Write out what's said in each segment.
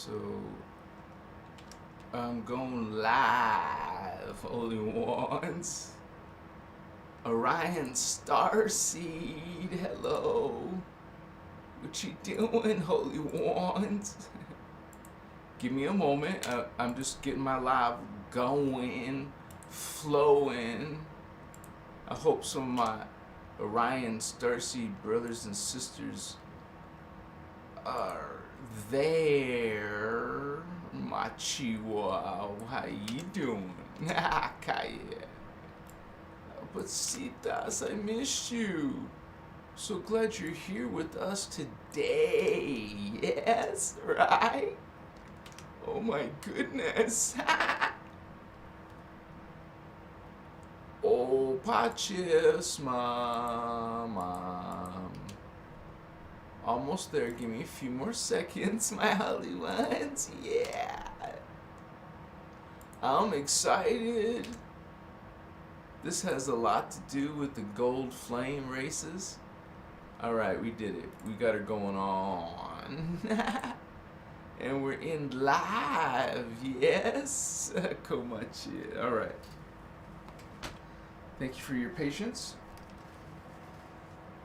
So I'm going live, Holy Ones. Orion Starseed, hello. What you doing, Holy Ones? Give me a moment. I'm just getting my live going, flowing. I hope some of my Orion Starseed brothers and sisters are there. My Chihuahua, how you doing? Kaya. But Citas, I missed you. So glad you're here with us today. Yes, right? Oh my goodness. Oh, Pachis, Mom. Almost there. Give me a few more seconds, my holy ones. Yeah. I'm excited. This has a lot to do with the gold flame races. Alright, we did it. We got her going on. And we're in live. Yes. Komachi. Alright. Thank you for your patience.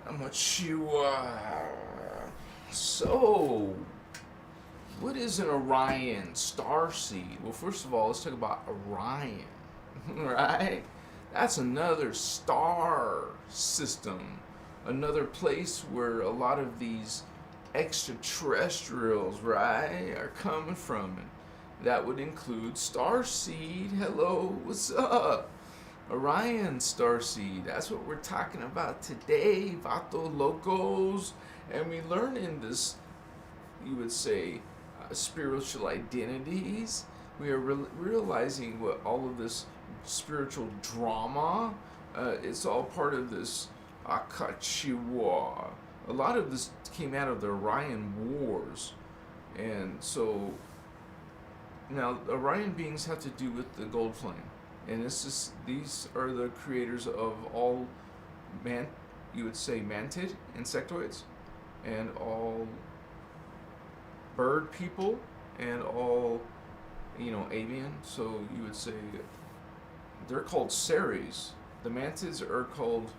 How much you So, what is an Orion Starseed? Well, first of all, let's talk about Orion, right? That's another star system, another place where a lot of these extraterrestrials, right, are coming from. And that would include Starseed. Hello, what's up? Orion Starseed, that's what we're talking about today, Vato Locos. And we learn in this, you would say, spiritual identities. We are realizing what all of this spiritual drama, it's all part of this Akachiwa. A lot of this came out of the Orion Wars. And so, now, Orion beings have to do with the gold flame. And these are the creators of all you would say mantid insectoids, and all bird people, and all, avian. So you would say they're called Ceres. The mantids are called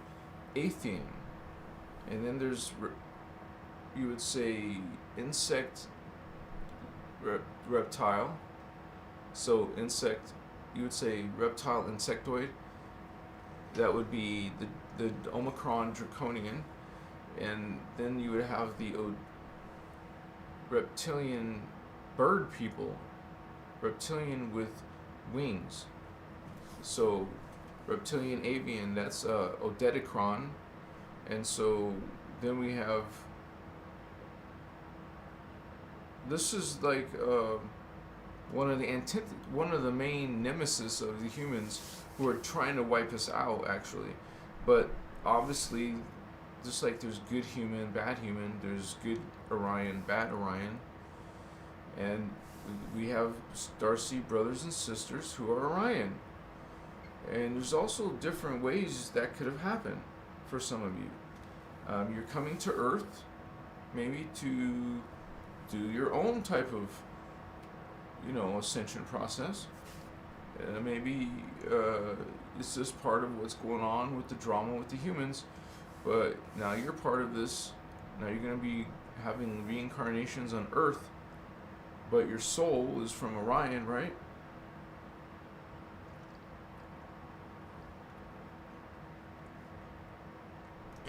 Athean. And then there's, you would say, reptile. So insect, you would say reptile insectoid. That would be the Omicron draconian. And then you would have the reptilian bird people, reptilian with wings. So reptilian avian, that's Odedicron. And so then we have, this is like one of the main nemesis of the humans who are trying to wipe us out, actually. But obviously, just like there's good human, bad human, there's good Orion, bad Orion. And we have Starseed brothers and sisters who are Orion. And there's also different ways that could have happened for some of you. You're coming to Earth, maybe to do your own type of, ascension process. Maybe it's just part of what's going on with the drama with the humans. But now you're part of this. Now you're going to be having reincarnations on Earth. But your soul is from Orion, right?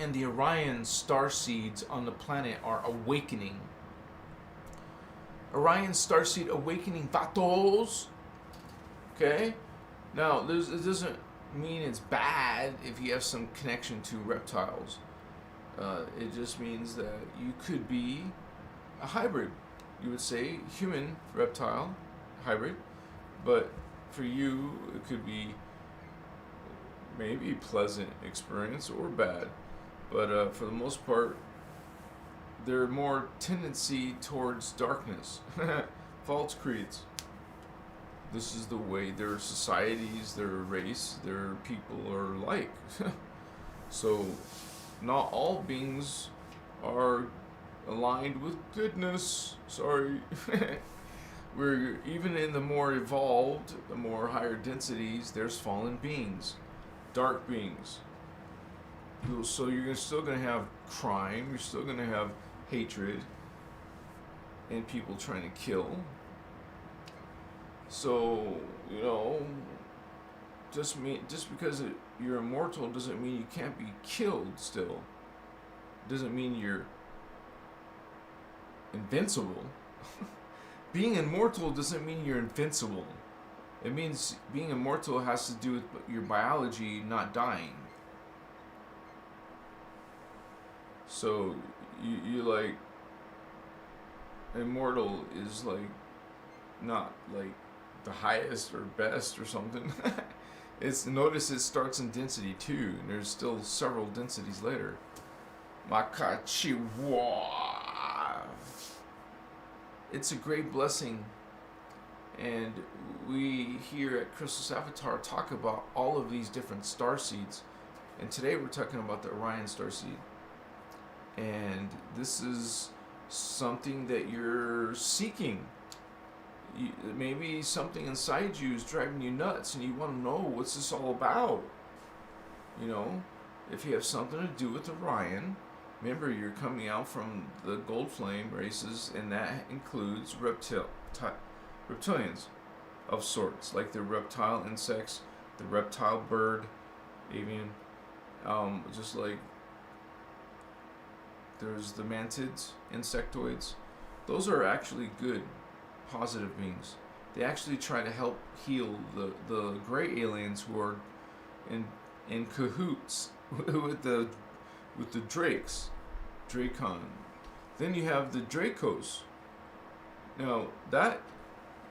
And the Orion Starseeds on the planet are awakening. Orion Starseed awakening Vatos. Okay? Now, it doesn't mean it's bad if you have some connection to reptiles. It just means that you could be a hybrid. You would say human reptile hybrid. But for you, it could be maybe a pleasant experience or bad. But for the most part, they're more tendency towards darkness. False creeds. This is the way their societies, their race, their people are like. So, not all beings are aligned with goodness. Sorry. we're even in the more evolved, the more higher densities, there's fallen beings, dark beings. So you're still going to have crime, you're still going to have hatred, and people trying to kill. So, you know, just because you're immortal doesn't mean you can't be killed still. Doesn't mean you're invincible. Being immortal doesn't mean you're invincible. It means being immortal has to do with your biology not dying. So you like immortal is like not like the highest or best or something. Notice it starts in density 2, and there's still several densities later. Makachiwa. It's a great blessing, and we here at Christos Avatar talk about all of these different star seeds, and today we're talking about the Orion Starseed. And this is something that you're seeking. Maybe something inside you is driving you nuts and you want to know what's this all about. You know, if you have something to do with Orion, remember you're coming out from the Gold Flame races, and that includes reptilians of sorts, like the reptile insects, the reptile bird, avian, just like there's the mantids, insectoids. Those are actually good, positive beings. They actually try to help heal the gray aliens who are in cahoots with the drakes, Dracon. Then you have the Dracos. Now that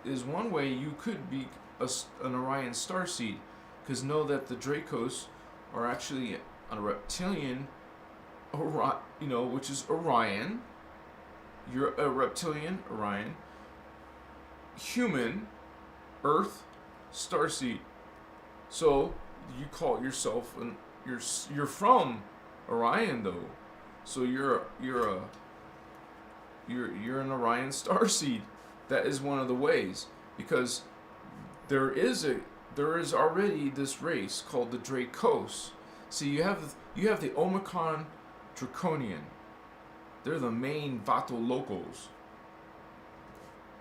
is one way you could be an Orion Starseed, because know that the Dracos are actually a reptilian, which is Orion. You're a reptilian, Orion, human, Earth, Starseed. So you call yourself you're from Orion though. So you're an Orion Starseed. That is one of the ways, because there is already this race called the Dracos. See, you have the Omicron Draconian. They're the main Vato locals.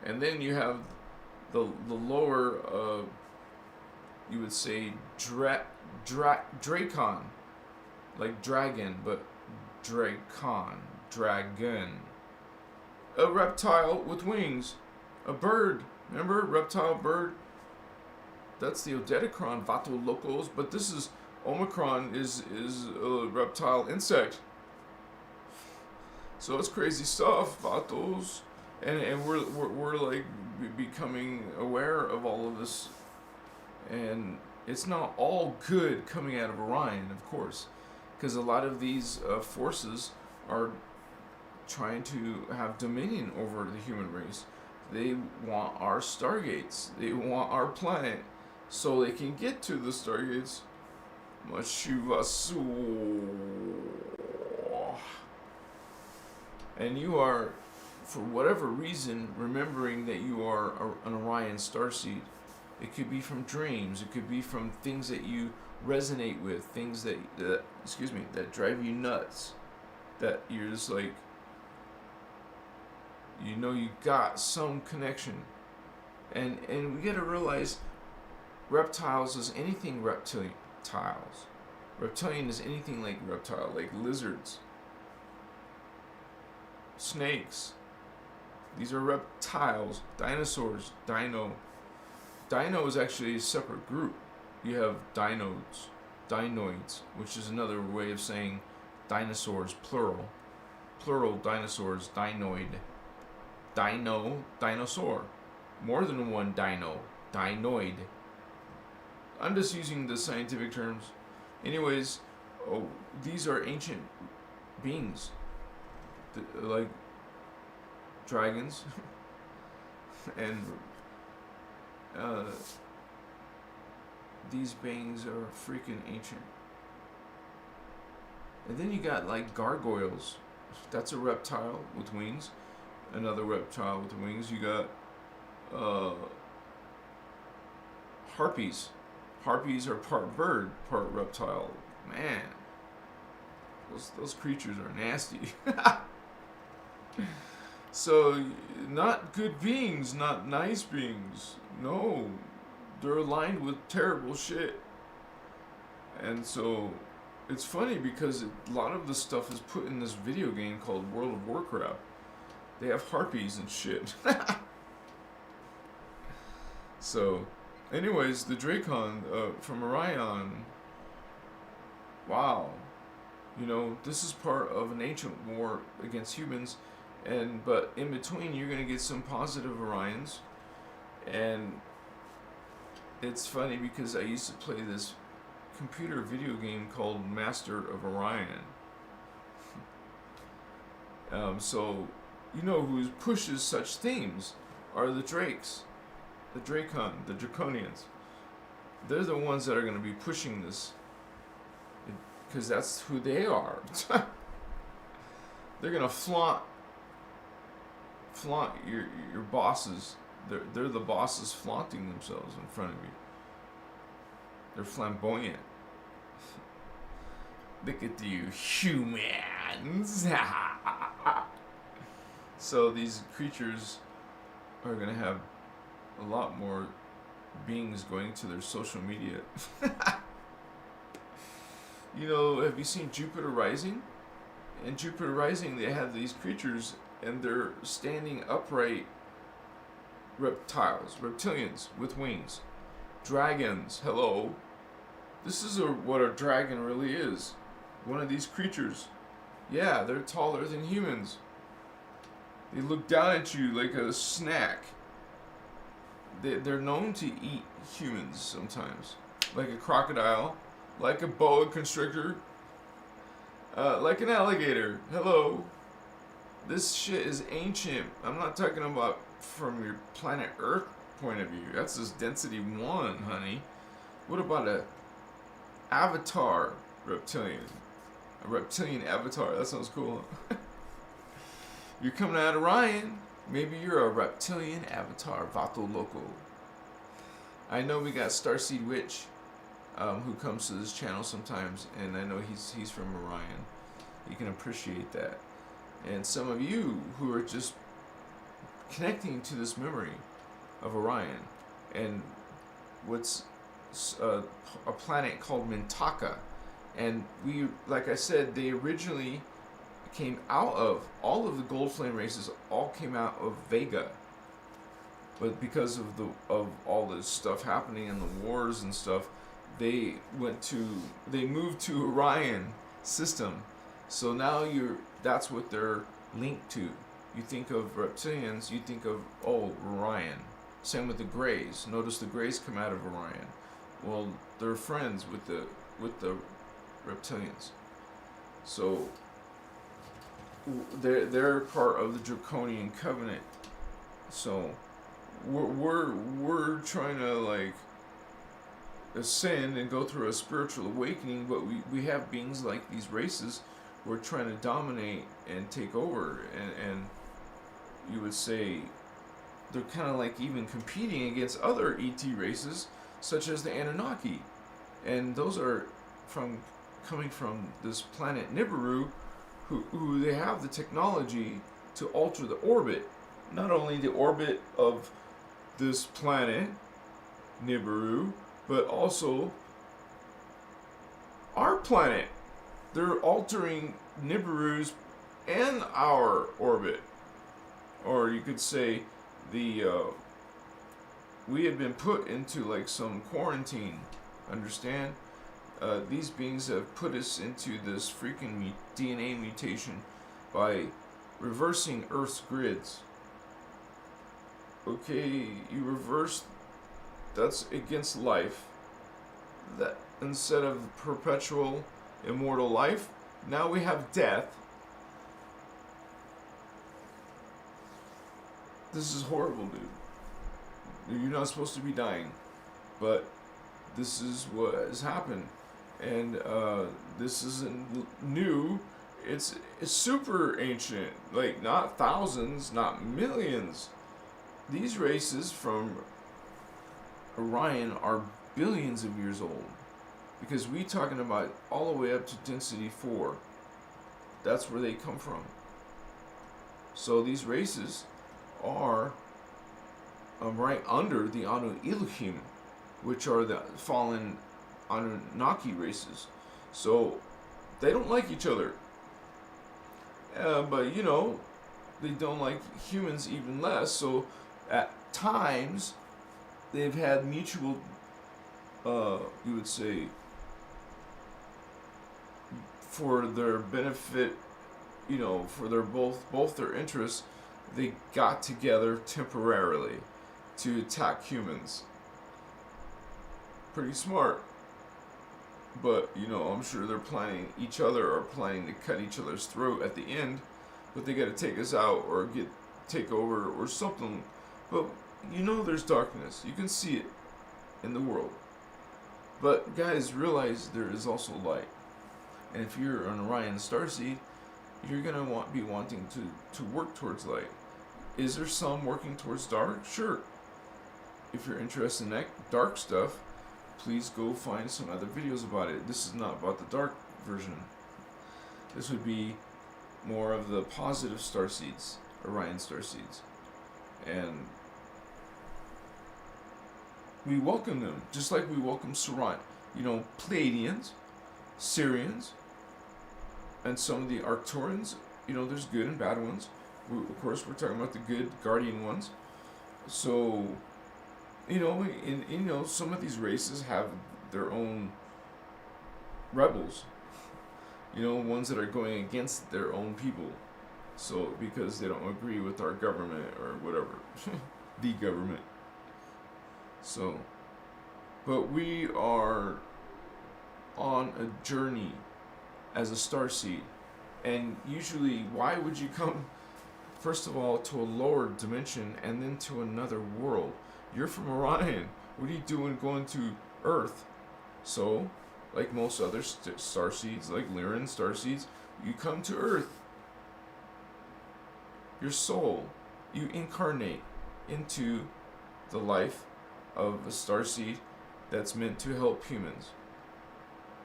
And then you have the lower, you would say Dracon, like dragon, but dragon. A reptile with wings, a bird. Remember, reptile, bird. That's the Odedicron, Vato locals. But this is Omicron is a reptile insect. So it's crazy stuff, Vatos, and we're like becoming aware of all of this, and it's not all good coming out of Orion, of course, because a lot of these forces are trying to have dominion over the human race. They want our stargates. They want our planet, so they can get to the stargates. Mashivasu. And you are, for whatever reason, remembering that you are an Orion Starseed. It could be from dreams. It could be from things that you resonate with, things that drive you nuts. That you're just like, you got some connection. And we gotta realize, reptiles is anything reptilian. Reptilian is anything like reptile, like lizards, snakes. These are reptiles. Dinosaurs, dino is actually a separate group. You have dinoids, which is another way of saying dinosaurs, plural dinosaurs, dinoid. Dinosaur, more than one dinoid. I'm just using the scientific terms. Anyways, these are ancient beings, like dragons, and these beings are freaking ancient. And then you got like gargoyles. That's a reptile with wings. Another reptile with wings. You got uh, harpies. Harpies are part bird, part reptile. Man, those creatures are nasty. So, not good beings, not nice beings. No, they're aligned with terrible shit. And so, it's funny because a lot of the stuff is put in this video game called World of Warcraft. They have harpies and shit. So, anyways, the Dracon from Orion. Wow. You know, this is part of an ancient war against humans. But in between, you're going to get some positive Orions. And it's funny because I used to play this computer video game called Master of Orion. So, you know who pushes such themes are the Drakes, the Dracon, the Draconians. They're the ones that are going to be pushing this, because that's who they are. They're going to flaunt your bosses. They're the bosses flaunting themselves in front of you. They're flamboyant. Look at you, humans. So these creatures are going to have a lot more beings going to their social media. You know, have you seen Jupiter Rising? In Jupiter Rising, they have these creatures, and they're standing upright reptiles, reptilians with wings. Dragons, hello. This is what a dragon really is. One of these creatures. Yeah, they're taller than humans. They look down at you like a snack. They're known to eat humans sometimes. Like a crocodile, like a boa constrictor, like an alligator. Hello. This shit is ancient. I'm not talking about from your planet Earth point of view. That's just density 1, honey. What about a avatar reptilian? A reptilian avatar. That sounds cool. You're coming out of Orion. Maybe you're a reptilian avatar. Vato Loco. I know we got Starseed Witch, who comes to this channel sometimes, and I know he's from Orion. You can appreciate that. And some of you who are just connecting to this memory of Orion and what's a planet called Mintaka. And we, like I said, they originally came out of, all of the Gold Flame races all came out of Vega. But because of all this stuff happening in the wars and stuff, they moved to Orion system. So now that's what they're linked to. You think of reptilians, you think of, Orion. Same with the Greys. Notice the Greys come out of Orion. Well, they're friends with the reptilians. So they're part of the Draconian covenant. So we're trying to like ascend and go through a spiritual awakening, but we have beings like these races who are trying to dominate and take over, and you would say they're kind of like even competing against other ET races such as the Anunnaki, and those are coming from this planet Nibiru, who they have the technology to alter the orbit, not only the orbit of this planet Nibiru, but also our planet. They're altering Nibiru's and our orbit, or you could say we had been put into like some quarantine. Understand? These beings have put us into this freaking DNA mutation by reversing Earth's grids. Okay, you reverse. That's against life. That instead of perpetual immortal life, now we have death. This is horrible, dude. You're not supposed to be dying, but this is what has happened, and this isn't new. It's super ancient, like not thousands, not millions, these races from Orion are billions of years old. Because we talking about all the way up to density 4. That's where they come from. So these races are right under the Anu Elohim, which are the fallen Anunnaki races. So they don't like each other. But you know, they don't like humans even less. So at times they've had mutual, you would say, for their benefit, you know, for their both their interests, they got together temporarily to attack humans. Pretty smart. But, you know, I'm sure they're planning, each other are planning to cut each other's throat at the end, but they gotta take us out or take over or something. But, you know, there's darkness. You can see it in the world. But, guys, realize there is also light. And if you're an Orion Starseed, you're gonna be wanting to work towards light. Is there some working towards dark? Sure. If you're interested in that dark stuff, please go find some other videos about it. This is not about the dark version. This would be more of the positive Starseeds, Orion Starseeds. And we welcome them, just like we welcome Saran, you know, Pleiadians, Syrians, and some of the Arcturians. You know, there's good and bad ones. Of course, we're talking about the good guardian ones. So, you know, some of these races have their own rebels. You know, ones that are going against their own people. So, because they don't agree with our government or whatever. The government. So, but we are on a journey as a starseed. And usually, why would you come, first of all, to a lower dimension and then to another world? You're from Orion. What are you doing going to Earth? So, like most other starseeds, like Lyran starseeds, you come to Earth. Your soul, you incarnate into the life of a starseed that's meant to help humans.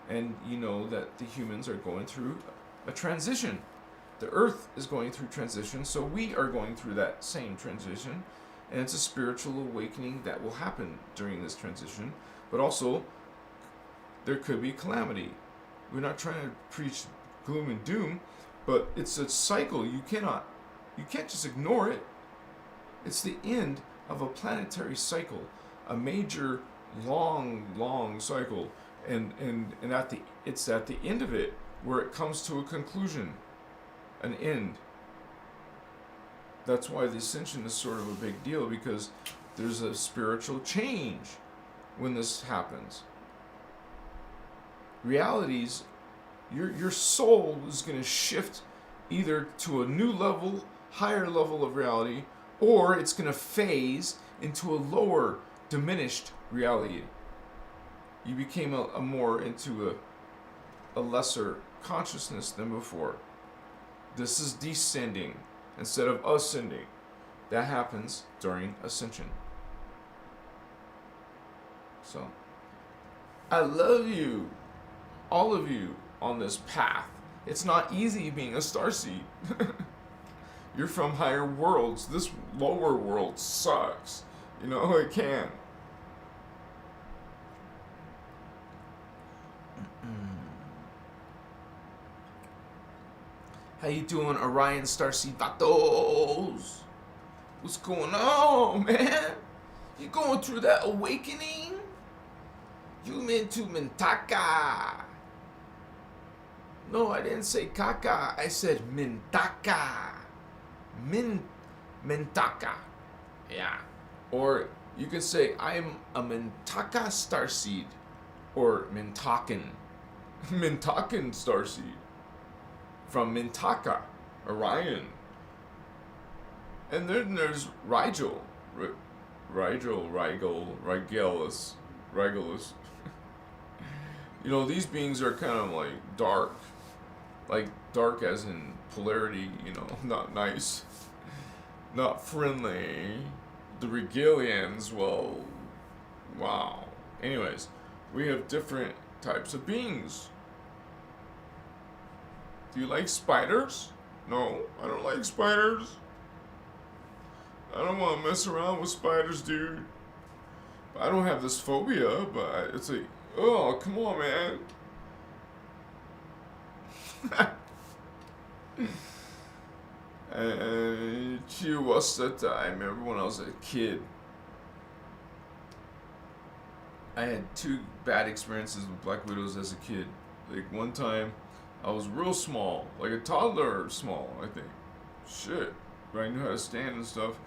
And you know that the humans are going through a transition. The Earth is going through transition, so we are going through that same transition. And it's a spiritual awakening that will happen during this transition. But also, there could be calamity. We're not trying to preach gloom and doom, but it's a cycle. You can't just ignore it. It's the end of a planetary cycle, a major, long cycle. And it's at the end of it where it comes to a conclusion, an end. That's why the ascension is sort of a big deal, because there's a spiritual change when this happens. Realities, your soul is going to shift either to a new level, higher level of reality, or it's going to phase into a lower, diminished reality. You became a more into a lesser consciousness than before. This is descending instead of ascending. That happens during ascension. So, I love you, all of you, on this path. It's not easy being a starseed. You're from higher worlds. This lower world sucks. You know, it can. How you doing, Orion Starseed Vatos? What's going on, man? You going through that awakening? You into Mintaka. No, I didn't say caca. I said Mintaka. Mintaka. Yeah. Or you could say, I'm a Mintaka Starseed. Or Mintakan. Mintakan Starseed. From Mintaka, Orion. And then there's Rigel. Rigel, Rigellus. You know, these beings are kind of like dark. Like dark as in polarity, you know, not nice. Not friendly. the Rigelians, well, wow. Anyways, we have different types of beings. Do you like spiders? No, I don't like spiders. I don't want to mess around with spiders, dude. I don't have this phobia, but it's like, oh, come on, man. And she was that I remember when I was a kid, I had 2 bad experiences with black widows as a kid. Like one time, I was real small, like a toddler small, I think. Shit, but I knew how to stand and stuff.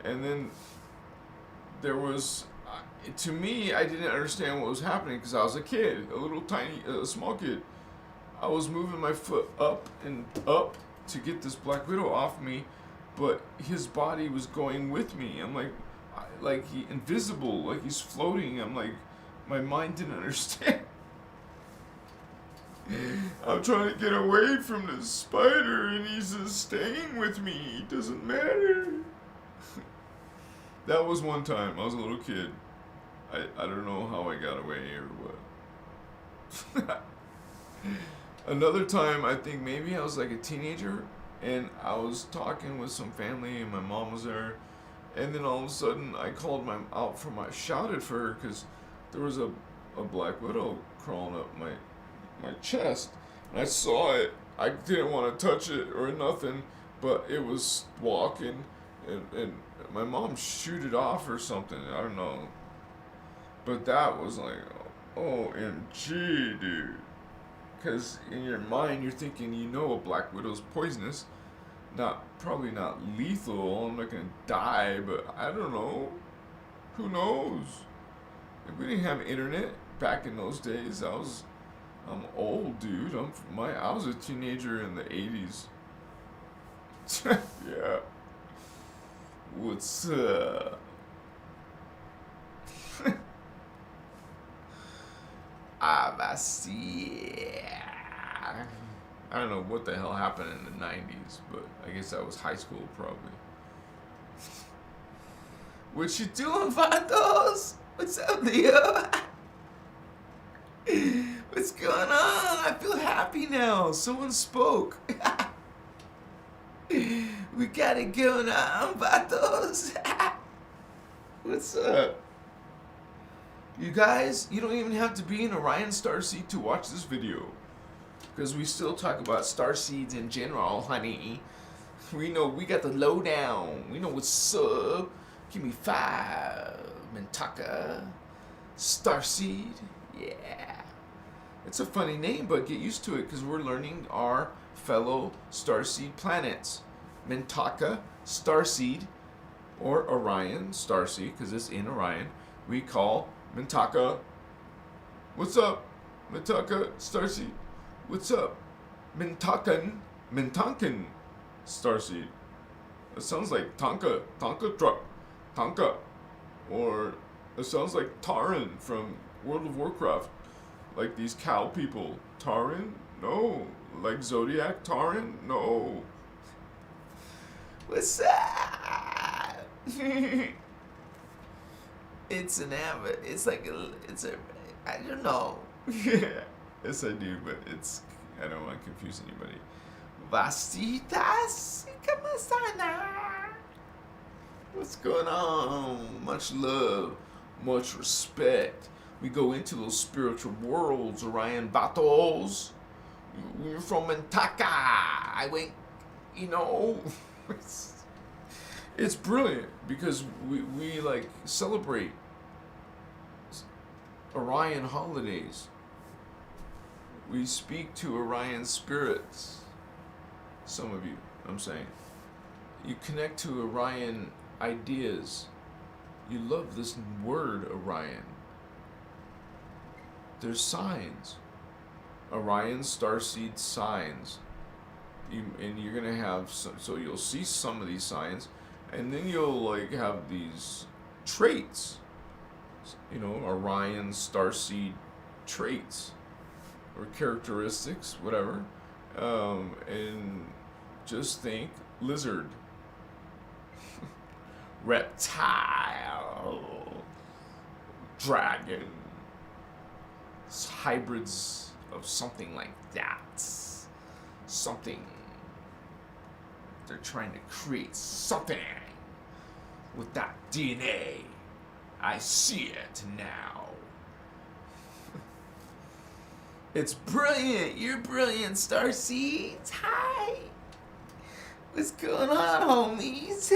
And then there was, to me, I didn't understand what was happening because I was a kid, a little tiny, small kid. I was moving my foot up and up to get this black widow off me, but his body was going with me. I'm like he invisible, like he's floating. I'm like, my mind didn't understand. I'm trying to get away from this spider, and he's just staying with me. It doesn't matter. That was one time. I was a little kid. I don't know how I got away or what. Another time, I think maybe I was like a teenager, and I was talking with some family, and my mom was there, and then all of a sudden, I called shouted for her, because there was a black widow crawling up my chest, and I saw it. I didn't want to touch it or nothing, but it was walking, and my mom shoot it off or something, I don't know, but that was like, OMG, dude. Because in your mind, you're thinking, a black widow's poisonous. Probably not lethal. I'm not going to die, but I don't know. Who knows? If we didn't have internet back in those days, I'm old, dude. I was a teenager in the 80s. Yeah. What's up? I see. I don't know what the hell happened in the 90s, but I guess that was high school probably. What you doing, Vatos? What's up, Leo? What's going on? I feel happy now. Someone spoke. We got it going on, Vatos. What's up? You guys, you don't even have to be an Orion Starseed to watch this video. Because we still talk about Starseeds in general, honey. We know we got the lowdown. We know what's up. Give me 5. Mintaka Starseed. Yeah. It's a funny name, but get used to it because we're learning our fellow Starseed planets. Mintaka Starseed, or Orion Starseed, because it's in Orion, we call Mintaka. What's up, Mintaka Starseed? What's up, Mintakan Starseed? It sounds like Tonka truck, Tonka, or it sounds like Taran from World of Warcraft, like these cow people. Taran? No. Like Zodiac Taran? No. What's up? It's an avid. It's like I don't know. Yes, I do, but I don't want to confuse anybody. Vastitas, kamasana. What's going on? Much love, much respect. We go into those spiritual worlds, Orion battles. We're from Mintaka. I went, it's brilliant because we like celebrate Orion holidays. We speak to Orion spirits. Some of you, I'm saying. You connect to Orion ideas. You love this word, Orion. There's signs. Orion Starseed signs. And you're going to have some, so you'll see some of these signs, and then you'll like have these traits. Orion Starseed traits or characteristics, whatever. And just think lizard. reptile, dragon, hybrids of something like that. Something. They're trying to create something with that DNA. I see it now. It's brilliant. You're brilliant, Starseeds. Hi. What's going on, homies?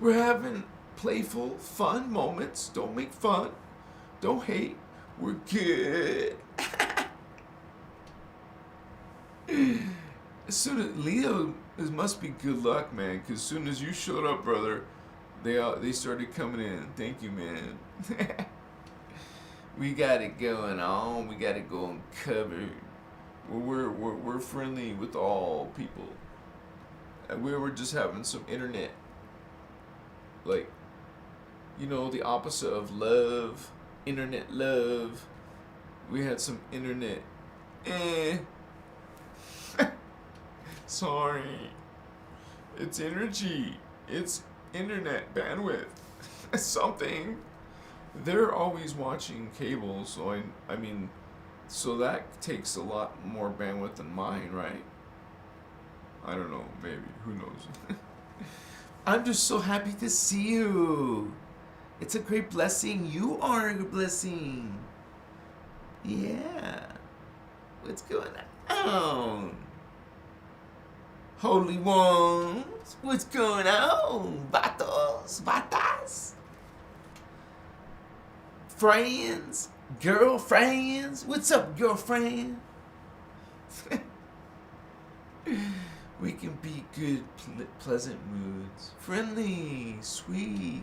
We're having playful, fun moments. Don't make fun. Don't hate. We're good. As soon as Leo, it must be good luck, man. Because as soon as you showed up, brother, they started coming in. Thank you, man. We got it going on. We got it going covered. We're friendly with all people. And we were just having some internet, like, you know, the opposite of love, internet love. We had some internet. Sorry. It's energy. It's internet bandwidth. Something. They're always watching cable, so I mean, so that takes a lot more bandwidth than mine, right? I don't know, maybe. Who knows? I'm just so happy to see you. It's a great blessing. You are a blessing. Yeah. What's going on? Holy ones, what's going on? Vatos, vatas? Friends, girlfriends, what's up, girlfriend? We can be good, pleasant moods, friendly, sweet,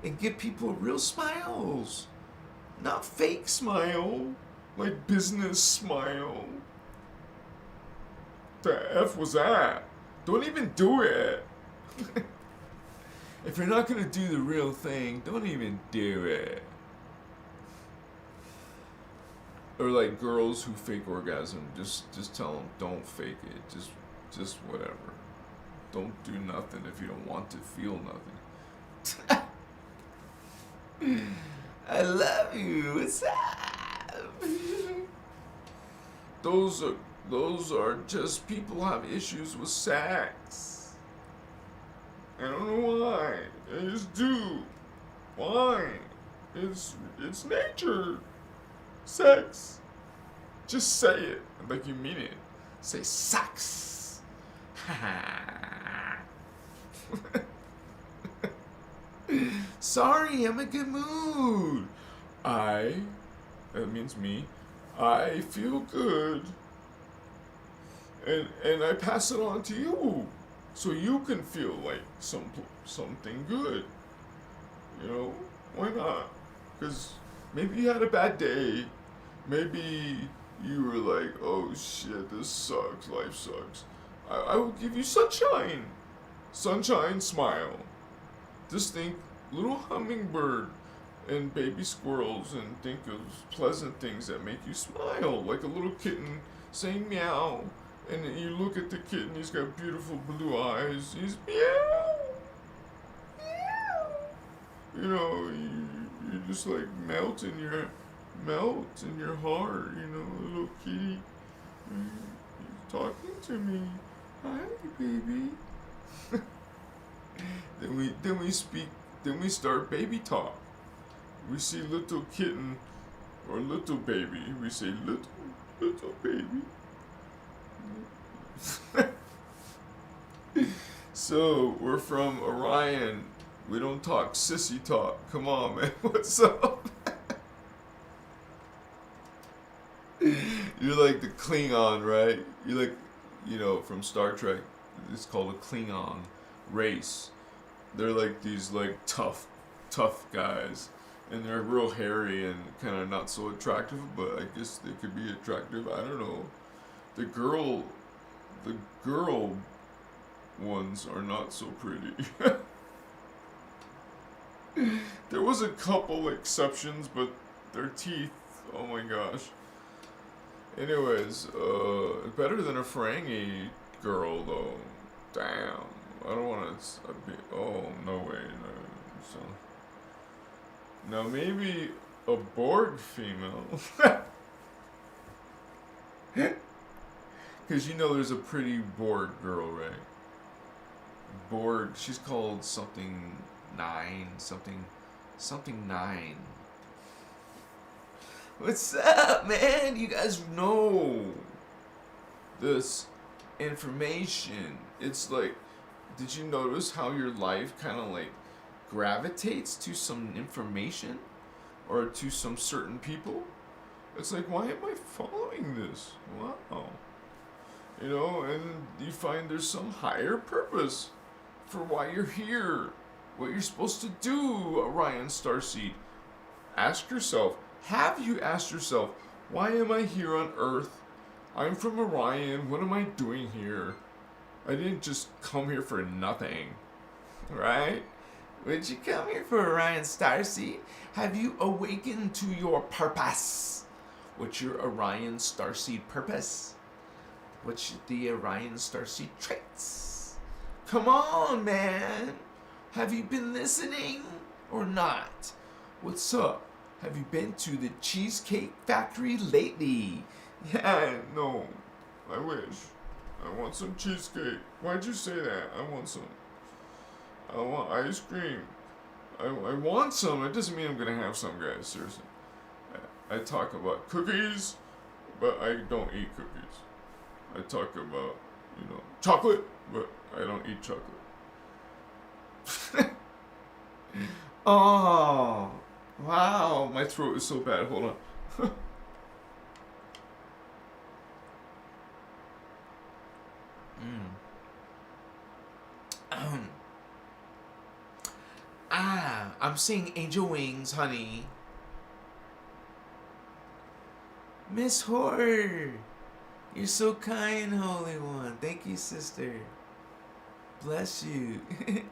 and give people real smiles. Not fake smile, like business smile. The F was that? Don't even do it. If you're not gonna do the real thing, don't even do it. Or like girls who fake orgasm, just tell them don't fake it. Just whatever. Don't do nothing if you don't want to feel nothing. I love you. What's up? Those are just people have issues with sex. I don't know why. I just do. Why? It's nature. Sex. Just say it like you mean it. Say sex. Sorry, I'm in a good mood. That means me. I feel good. And I pass it on to you, so you can feel like something good. You know, why not? Because maybe you had a bad day. Maybe you were like, oh shit, this sucks, life sucks. I will give you sunshine. Sunshine, smile. Just think little hummingbird and baby squirrels and think of pleasant things that make you smile. Like a little kitten saying meow. And then you look at the kitten, he's got beautiful blue eyes. He's meow. Meow. You know, you just like melt in your heart, you know, little kitty. He's talking to me. Hi, baby. Then we start baby talk. We see little kitten or little baby. We say little baby. So we're from Orion. We don't talk sissy talk. Come on, man. What's up? You're like the Klingon, right? You're like, you know, from Star Trek. It's called a Klingon race. They're like these like tough guys, and they're real hairy and kind of not so attractive. But I guess they could be attractive. I don't know. The girl ones are not so pretty. There was a couple exceptions, but their teeth, oh my gosh. Anyways, better than a Ferengi girl though. Damn. I don't want to be. Oh, no way. No. So. Now, maybe a Borg female. Because you know there's a pretty Borg girl, right? Borg, she's called something 9, something 9. What's up, man? You guys know this information. It's like, did you notice how your life kind of like gravitates to some information or to some certain people? It's like, why am I following this? Wow. You know, and you find there's some higher purpose for why you're here, what you're supposed to do, Orion Starseed. Ask yourself, have you asked yourself, why am I here on Earth? I'm from Orion, what am I doing here? I didn't just come here for nothing, right? Would you come here for Orion Starseed? Have you awakened to your purpose? What's your Orion Starseed purpose? What's the Orion Starseed traits? Come on, man. Have you been listening or not? What's up? Have you been to the Cheesecake Factory lately? Yeah, no. I wish. I want some cheesecake. Why'd you say that? I want some. I want ice cream. I want some. It doesn't mean I'm going to have some, guys. Seriously. I talk about cookies, but I don't eat cookies. I talk about, chocolate, but I don't eat chocolate. Oh, wow. My throat is so bad. Hold on. I'm seeing angel wings, honey. Miss Horror, you're so kind, Holy One. Thank you, sister. Bless you. You're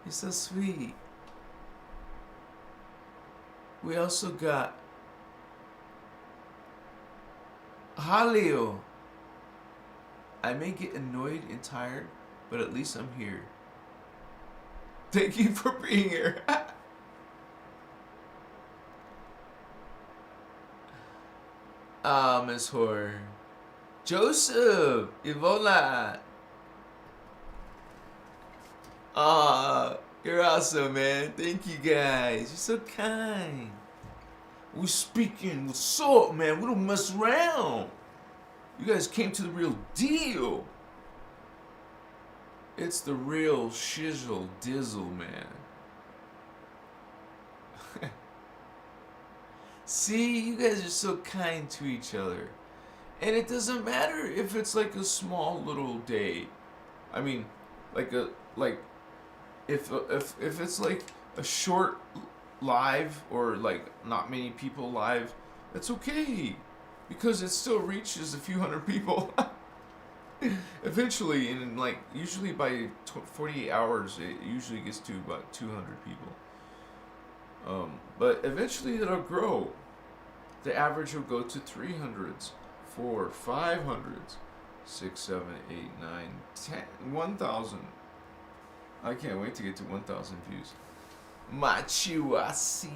so sweet. We also got Halio. I may get annoyed and tired, but at least I'm here. Thank you for being here. Miss Horror. Joseph, Evola. You're awesome, man. Thank you guys. You're so kind. We're speaking. What's up, man? We don't mess around. You guys came to the real deal. It's the real shizzle dizzle, man. See, you guys are so kind to each other. And it doesn't matter if it's like a small little day. I mean, if it's like a short live or like not many people live, that's okay. Because it still reaches a few hundred people. Eventually, and like usually by 48 hours, it usually gets to about 200 people. But eventually it'll grow. The average will go to 300s, 400s, 500s, 6, 7, 8, 9, 10, 1,000. I can't wait to get to 1,000 views. Machuasia.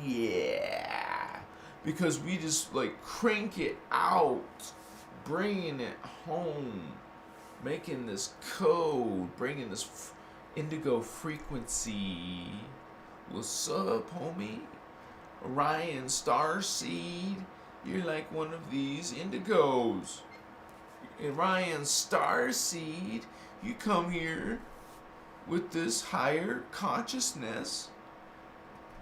Because we just like crank it out, bringing it home, making this code, bringing this indigo frequency. What's up, homie? Orion Starseed, you're like one of these indigos. Orion Starseed, you come here with this higher consciousness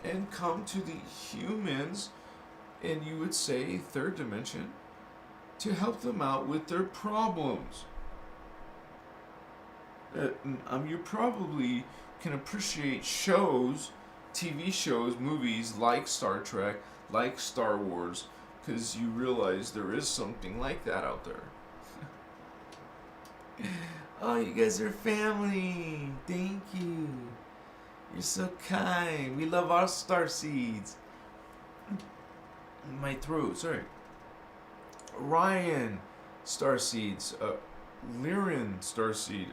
and come to the humans, and you would say third dimension, to help them out with their problems. You probably can appreciate shows, TV shows, movies like Star Trek, like Star Wars, because you realize there is something like that out there. Oh, you guys are family. Thank you. You're so kind. We love our Starseeds. My throat, sorry. Orion Starseeds, Lyran Starseed,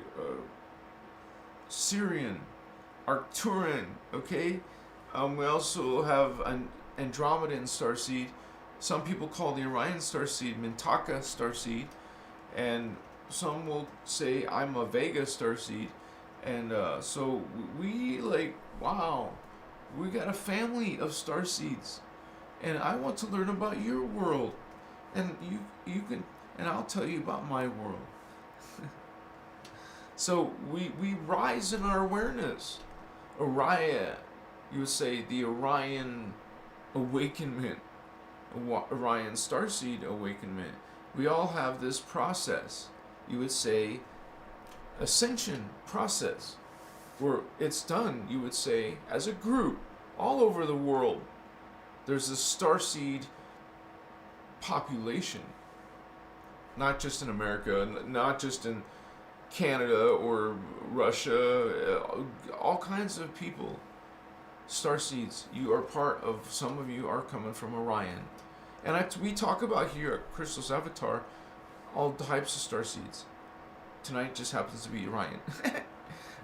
Sirian, Arcturan, okay? We also have an Andromedan Starseed. Some people call the Orion Starseed Mintaka Starseed, and some will say I'm a Vega Starseed. And so we like, wow, we got a family of Starseeds, and I want to learn about your world, and you can, and I'll tell you about my world. So we rise in our awareness. Orion, you would say the Orion awakenment, Orion Starseed awakenment. We all have this process. You would say ascension process, where it's done, you would say, as a group all over the world. There's a Starseed population, not just in America, not just in Canada or Russia, all kinds of people. Starseeds, you are part of, some of you are coming from Orion. And we talk about here at Christos Avatar all types of Starseeds. Tonight just happens to be Orion.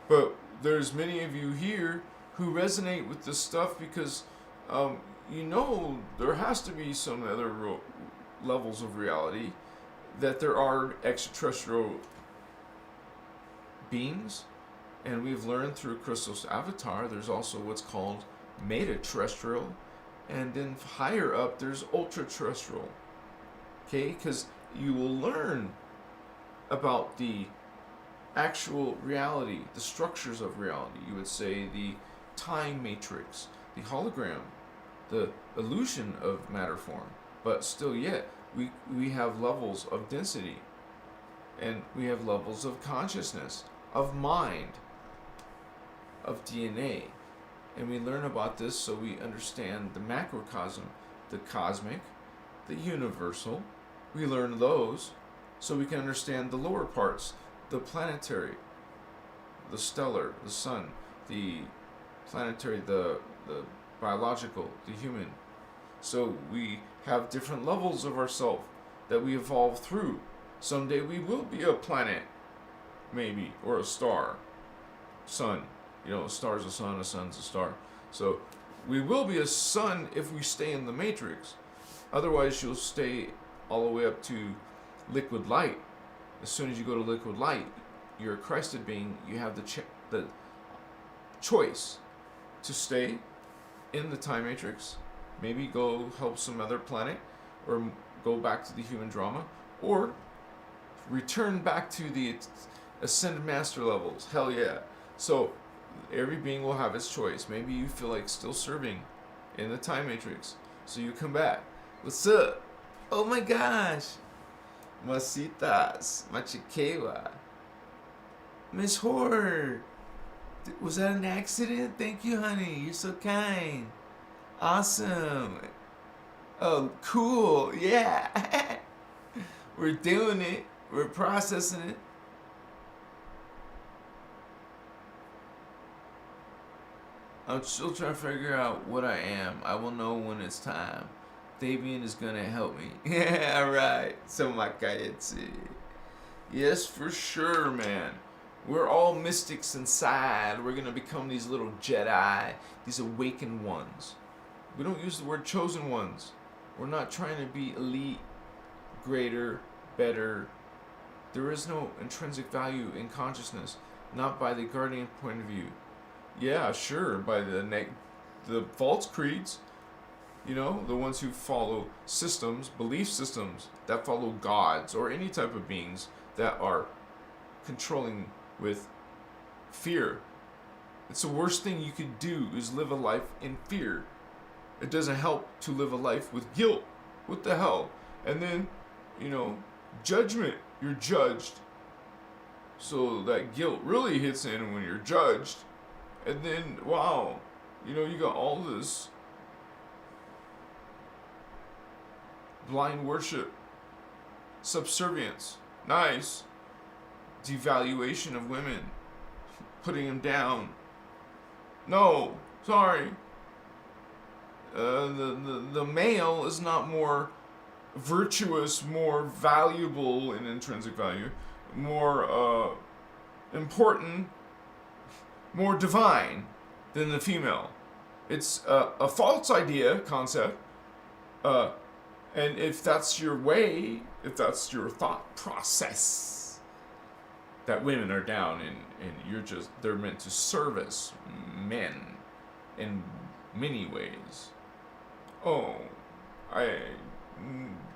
But there's many of you here who resonate with this stuff because there has to be some other levels of reality, that there are extraterrestrial beings, and we've learned through Christos Avatar there's also what's called meta-terrestrial, and then higher up there's ultra-terrestrial. Okay, because you will learn about the actual reality, the structures of reality. You would say the time matrix, the hologram, the illusion of matter form. But still yet, we have levels of density, and we have levels of consciousness, of mind, of DNA. And we learn about this so we understand the macrocosm, the cosmic, the universal. We learn those so we can understand the lower parts, the planetary, the stellar, the sun, the planetary, the biological, the human. So we have different levels of ourself that we evolve through. Someday we will be a planet, maybe, or a star. Sun. A star's a sun, a sun's a star. So we will be a sun if we stay in the matrix. Otherwise you'll stay all the way up to liquid light. As soon as you go to liquid light, you're a Christed being. You have the choice to stay in the time matrix, maybe go help some other planet, or go back to the human drama, or return back to the ascended master levels. Hell yeah. So every being will have its choice. Maybe you feel like still serving in the time matrix, so you come back. What's up? Oh my gosh. Masitas, Machiquewa. Miss Horror. Was that an accident? Thank you, honey. You're so kind. Awesome. Oh, cool. Yeah. We're doing it. We're processing it. I'm still trying to figure out what I am. I will know when it's time. Davian is gonna help me. Yeah, alright. So Makayetsi. Yes, for sure, man. We're all mystics inside. We're gonna become these little Jedi, these awakened ones. We don't use the word chosen ones. We're not trying to be elite, greater, better. There is no intrinsic value in consciousness, not by the guardian point of view. Yeah, sure, by the false creeds, the ones who follow systems, belief systems that follow gods or any type of beings that are controlling with fear. It's the worst thing you could do is live a life in fear. It doesn't help to live a life with guilt. What the hell? And then, judgment. You're judged. So that guilt really hits in when you're judged. And then, wow, you got all this blind worship, subservience, nice, devaluation of women, putting them down. No, sorry. The male is not more virtuous, more valuable in intrinsic value, more important more divine than the female. It's a false idea, concept. And if that's your way, if that's your thought process, that women are down and they're meant to service men in many ways. Oh, I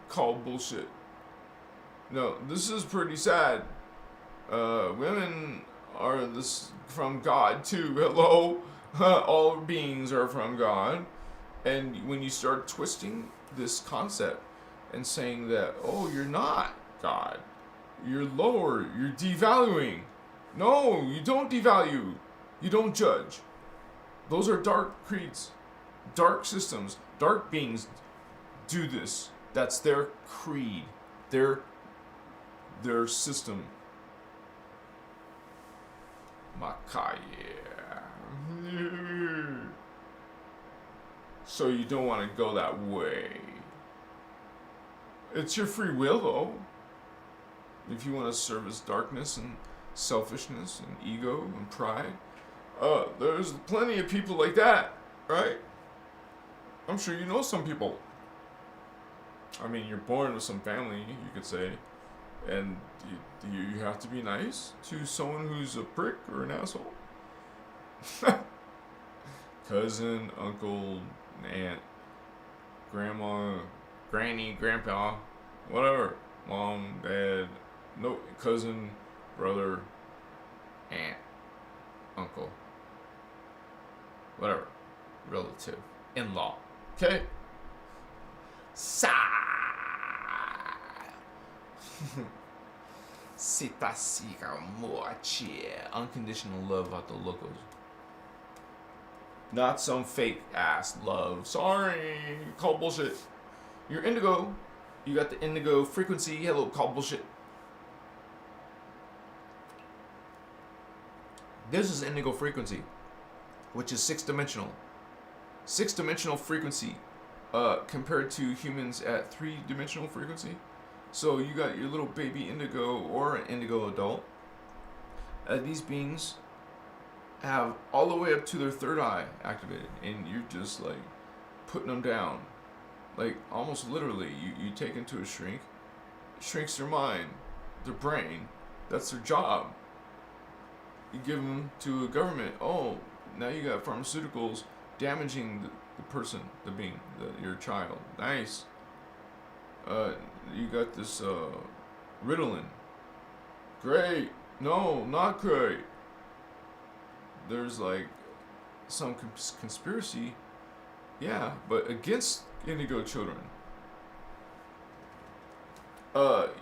call bullshit. No, this is pretty sad. Women are from God too. Hello? All beings are from God. And when you start twisting this concept and saying that, oh, you're not God, you're lower, you're devaluing. No, you don't devalue. You don't judge. Those are dark creeds, dark systems, dark beings do this. That's their creed, their system. Makaya. So you don't want to go that way. It's your free will, though. If you want to service darkness and selfishness and ego and pride, there's plenty of people like that, right? I'm sure you know some people. I mean, you're born with some family, you could say, and you have to be nice to someone who's a prick or an asshole. Cousin, uncle, aunt, grandma, granny, grandpa, whatever, mom, dad, no, cousin, brother, aunt, uncle, whatever, relative, in-law, okay? Unconditional love out the locals. Not some fake ass love. Sorry, call bullshit. You're indigo. You got the indigo frequency. Hello, call bullshit. This is indigo frequency, which is 6-dimensional. 6-dimensional frequency compared to humans at 3-dimensional frequency. So you got your little baby indigo or an indigo adult. These beings have all the way up to their third eye activated, and you're just like putting them down, like almost literally. You take them to a shrink, shrinks their mind, their brain. That's their job. You give them to a government. Oh, now you got pharmaceuticals damaging the person, the being, your child. Nice. You got this Ritalin. Great. No, not great. There's like some conspiracy, yeah, but against indigo children.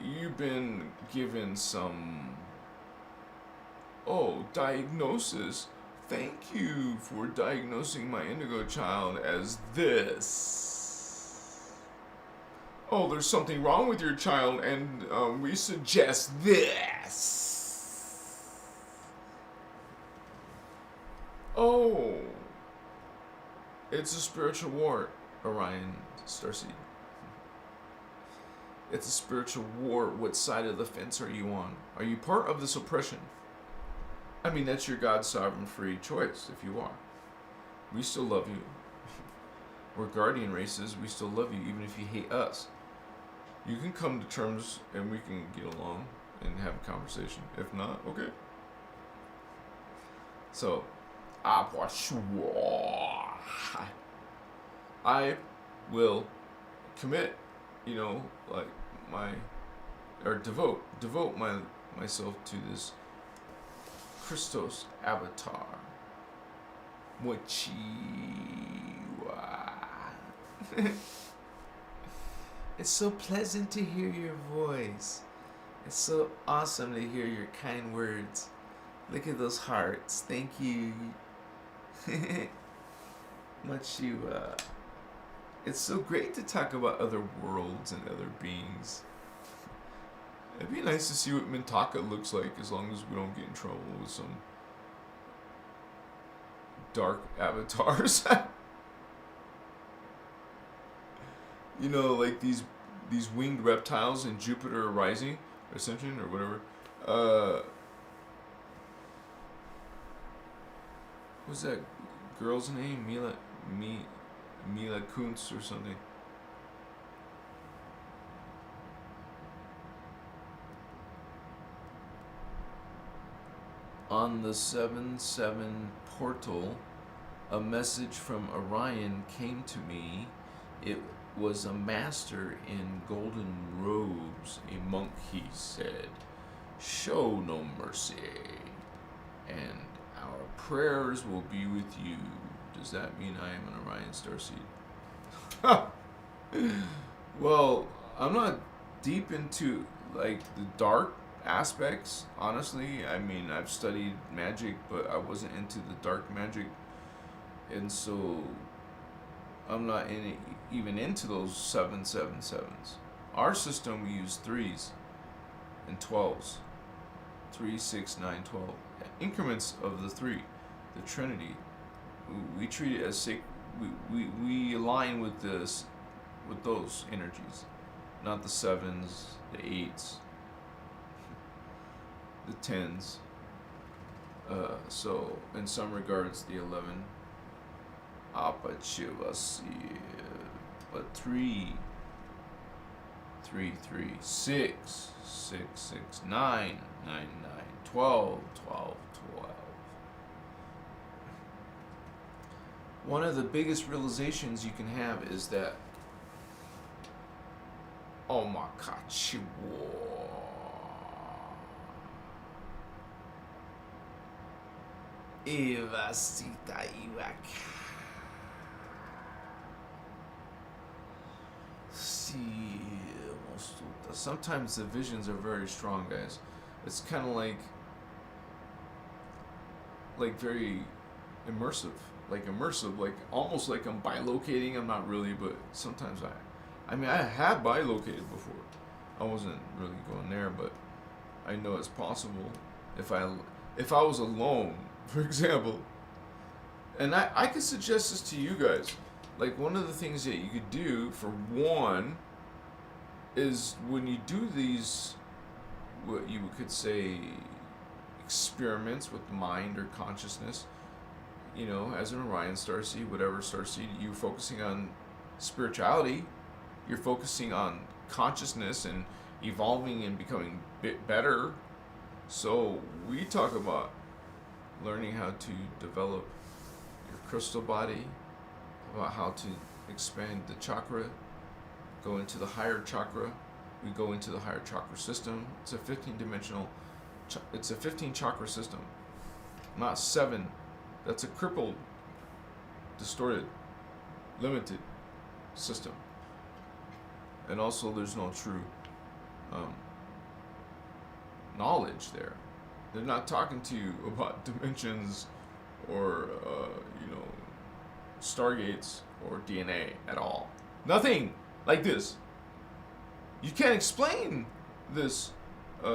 You've been given some diagnosis. Thank you for diagnosing my indigo child as this. Oh, there's something wrong with your child, and we suggest this. Oh, it's a spiritual war, Orion Starseed. It's a spiritual war. What side of the fence are you on? Are you part of this oppression? I mean, that's your God's sovereign free choice, if you are. We still love you. We're guardian races. We still love you, even if you hate us. You can come to terms and we can get along and have a conversation. If not, okay. So, I will commit, devote myself to this Christos avatar. Mochiwa. It's so pleasant to hear your voice. It's so awesome to hear your kind words. Look at those hearts. Thank you. Mochiwa. It's so great to talk about other worlds and other beings. It'd be nice to see what Mintaka looks like, as long as we don't get in trouble with some dark avatars. Like these winged reptiles in Jupiter Rising, Ascension, or whatever. What's that girl's name? Mila Kuntz or something. On the 7-7 portal, a message from Orion came to me. It was a master in golden robes, a monk, he said. Show no mercy, and our prayers will be with you. Does that mean I am an Orion Starseed? Well, I'm not deep into like the dark aspects, honestly. I mean, I've studied magic, but I wasn't into the dark magic, and so I'm not even into those 7-7-7s. Our system, we use 3s and 12s. 3, 6, 9, 12. Increments of the 3. The Trinity. We treat it as sacred. We align with this, with those energies. Not the 7s, the 8s, the 10s. So, in some regards, the 11. But 3, 3, 6, 6, 6, 9, 9, 9, 12, 12, 12. One of the biggest realizations you can have is that sometimes the visions are very strong, guys. It's kind of like very immersive, like almost like I'm bilocating. I'm not really, but sometimes I mean, I have bilocated before. I wasn't really going there, but I know it's possible if I was alone, for example. And I could suggest this to you guys. Like, one of the things that you could do, for one, is when you do these, what you could say, experiments with mind or consciousness, you know, as an Orion Starseed, whatever Starseed, you're focusing on spirituality, you're focusing on consciousness and evolving and becoming better. So we talk about learning how to develop your crystal body, about how to expand the chakra, go into the higher chakra. We go into the higher chakra system. It's a 15-dimensional, it's a 15 chakra system, not 7. That's a crippled, distorted, limited system. And also there's no true knowledge there. They're not talking to you about dimensions or, stargates or DNA at all. Nothing like this. You can't explain this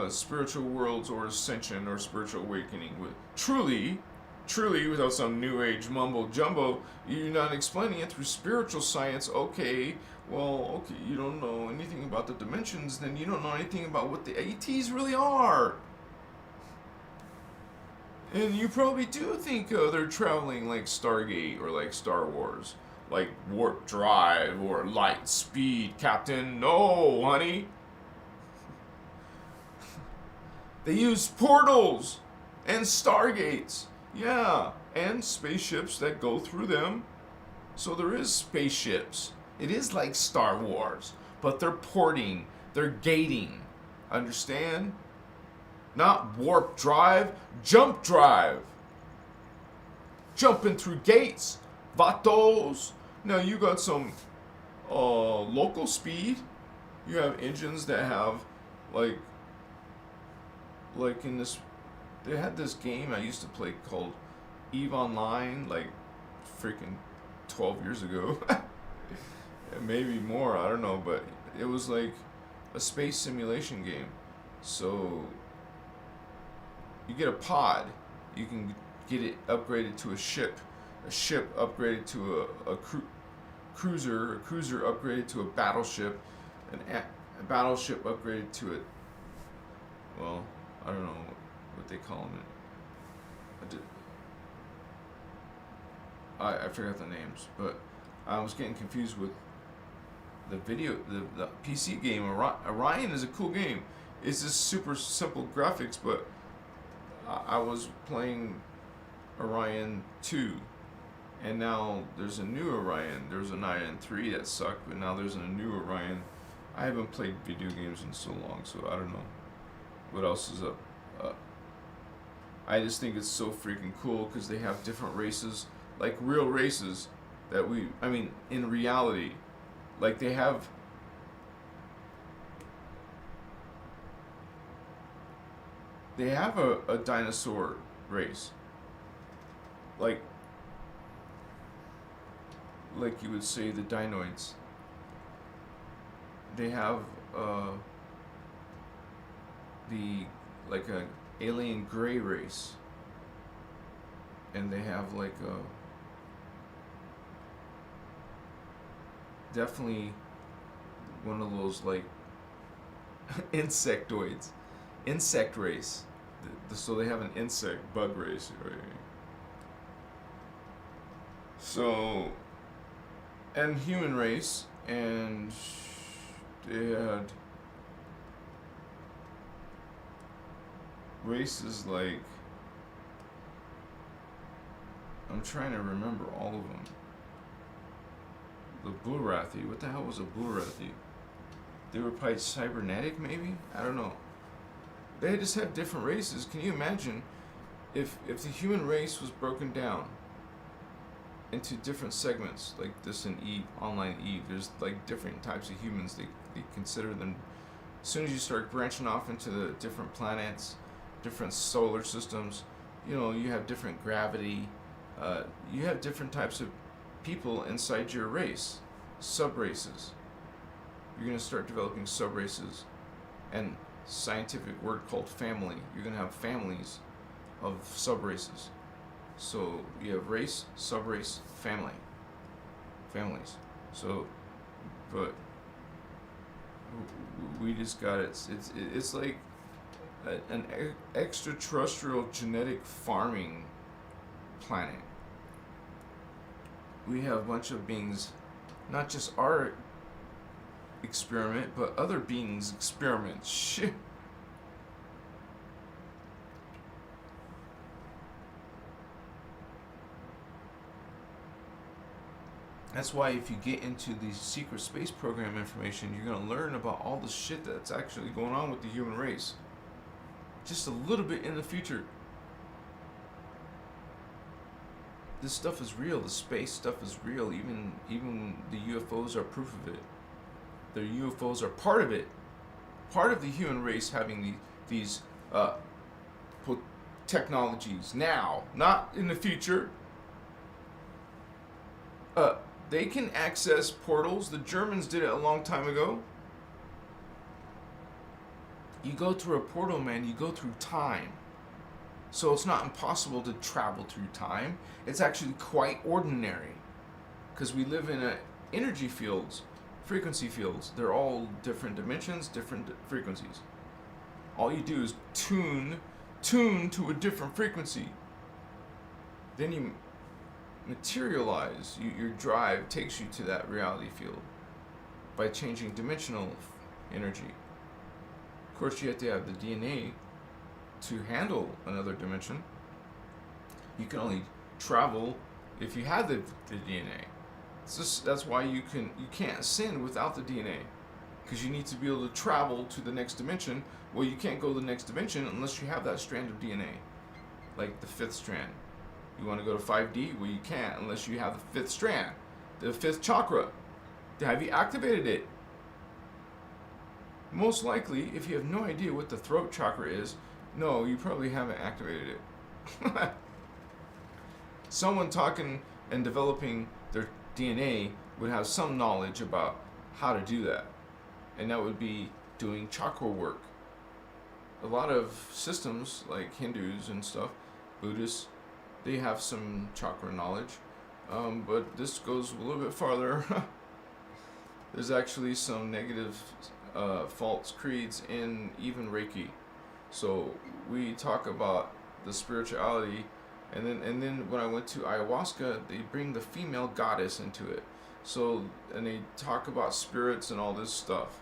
spiritual worlds or ascension or spiritual awakening with truly without some new age mumbo jumbo. You're not explaining it through spiritual science. Okay, you don't know anything about the dimensions, then you don't know anything about what the ATs really are. And you probably do think they're traveling like Stargate or like Star Wars, like warp drive or light speed, Captain. No, honey. They use portals and stargates. Yeah, and spaceships that go through them. So there is spaceships. It is like Star Wars, but they're porting, they're gating. Understand? Not warp drive, jump drive. Jumping through gates, vatos. Now you got some local speed. You have engines that have like in this, they had this game I used to play called EVE Online, like freaking 12 years ago. Maybe more, I don't know, but it was like a space simulation game. So you get a pod, you can get it upgraded to a ship upgraded to a cruiser upgraded to a battleship, a battleship upgraded to I don't know what they call it. I forgot the names, but I was getting confused with the the PC game. Orion is a cool game. It's just super simple graphics, but I was playing Orion 2, and now there's a new Orion. There's an Orion 3 that sucked, but now there's a new Orion. I haven't played video games in so long, so I don't know what else is up. I just think it's so freaking cool because they have different races, like real races that in reality, like they have a dinosaur race, like you would say the dinoids. They have the like a alien gray race, and they have like a definitely one of those like insectoids, insect race. So they have an insect bug race, right? So, and human race, and they had races like, I'm trying to remember all of them. The Bulrathi, what the hell was a Bulrathi? They were probably cybernetic, maybe? I don't know. They just have different races. Can you imagine if the human race was broken down into different segments, like this in Eve, online Eve, there's like different types of humans. They consider them, as soon as you start branching off into the different planets, different solar systems, you have different gravity, you have different types of people inside your race, sub-races. You're going to start developing sub-races, and scientific word called family. You're going to have families of sub-races. So you have race, sub-race, families. So, but we just got it. It's like an extraterrestrial genetic farming planet. We have a bunch of beings, not just our experiment, but other beings' experiments. Shit. That's why if you get into the secret space program information, you're going to learn about all the shit that's actually going on with the human race. Just a little bit in the future. This stuff is real. The space stuff is real. Even the UFOs are proof of it. The UFOs are part of it. Part of the human race having these technologies now, not in the future. They can access portals. The Germans did it a long time ago. You go through a portal, man. You go through time. So it's not impossible to travel through time. It's actually quite ordinary. Because we live in energy fields, frequency fields. They're all different dimensions, different frequencies. All you do is tune to a different frequency. Then you materialize. Your drive takes you to that reality field by changing dimensional energy. Of course, you have to have the DNA to handle another dimension. You can only travel if you have the DNA. That's why you can't ascend without the DNA, because you need to be able to travel to the next dimension. Well, you can't go to the next dimension unless you have that strand of DNA, like the 5th strand. You want to go to 5D? Well, you can't unless you have the 5th strand, the 5th chakra. Have you activated it? Most likely, if you have no idea what the throat chakra is, no, you probably haven't activated it. Someone talking and developing their DNA would have some knowledge about how to do that. And that would be doing chakra work. A lot of systems, like Hindus and stuff, Buddhists, they have some chakra knowledge. But this goes a little bit farther. There's actually some negative false creeds in even Reiki. So we talk about the spirituality And then when I went to ayahuasca, they bring the female goddess into it. So, and they talk about spirits and all this stuff.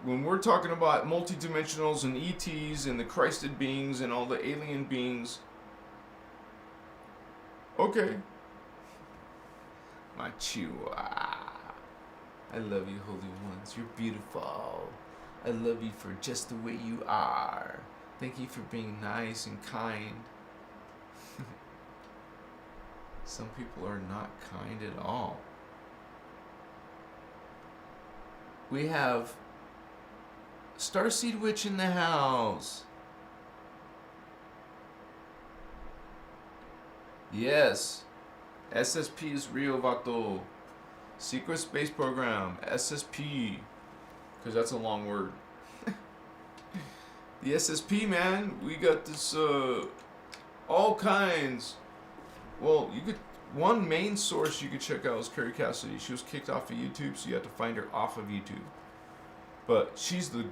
When we're talking about multidimensionals and ETs and the Christed beings and all the alien beings, okay. My Chihuahua. I love you, holy ones. You're beautiful. I love you for just the way you are. Thank you for being nice and kind. Some people are not kind at all. We have Starseed Witch in the house. Yes. SSP is real, Vato. Secret Space Program. SSP. Because that's a long word. The SSP, man. We got this, all kinds. Well, you could... One main source you could check out is Carrie Cassidy. She was kicked off of YouTube, so you have to find her off of YouTube. But she's the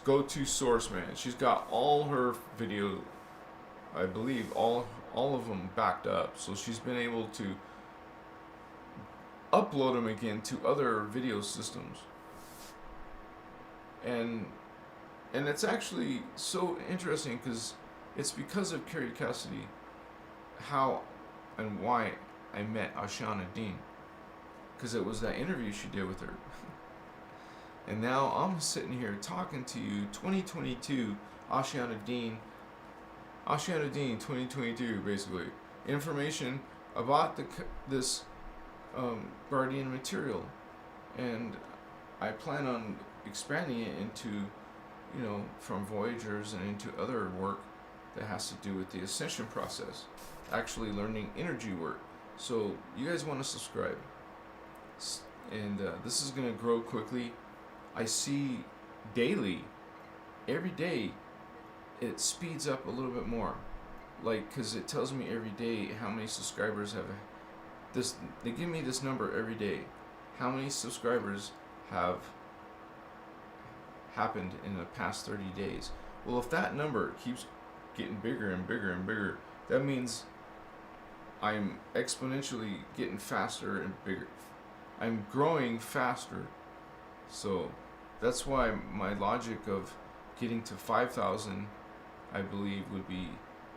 go-to source, man. She's got all her video, I believe, all of them backed up. So she's been able to upload them again to other video systems. And it's actually so interesting because it's because of Carrie Cassidy how and why I met Ashana Dean, because it was that interview she did with her. And now I'm sitting here talking to you, 2022, Ashana Dean 2022, basically. Information about this Guardian material. And I plan on expanding it into, you know, from Voyagers and into other work that has to do with the ascension process. Actually learning energy work. So you guys want to subscribe. And this is going to grow quickly. I see daily, every day, it speeds up a little bit more. Like, because it tells me every day how many subscribers have this. They give me this number every day. How many subscribers have happened in the past 30 days? Well, if that number keeps getting bigger and bigger and bigger, that means I'm exponentially getting faster and bigger. I'm growing faster. So that's why my logic of getting to 5,000, I believe, would be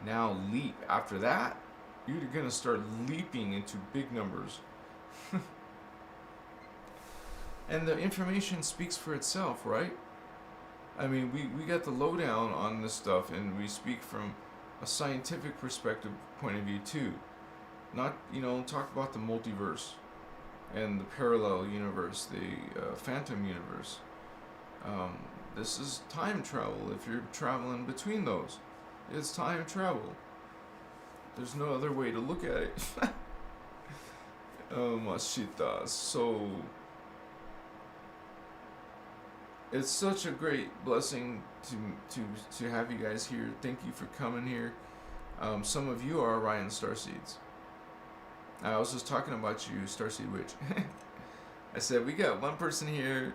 now leap. After that, you're going to start leaping into big numbers. And the information speaks for itself, right? I mean, we got the lowdown on this stuff, and we speak from a scientific perspective point of view too. Not, you know, talk about the multiverse and the parallel universe, the phantom universe. This is time travel. If you're traveling between those, it's time travel. There's no other way to look at it. Oh, Mashita. So it's such a great blessing to have you guys here. Thank you for coming here. Some of you are Orion Starseeds. I was just talking about you, Starseed Witch. I said, we got one person here.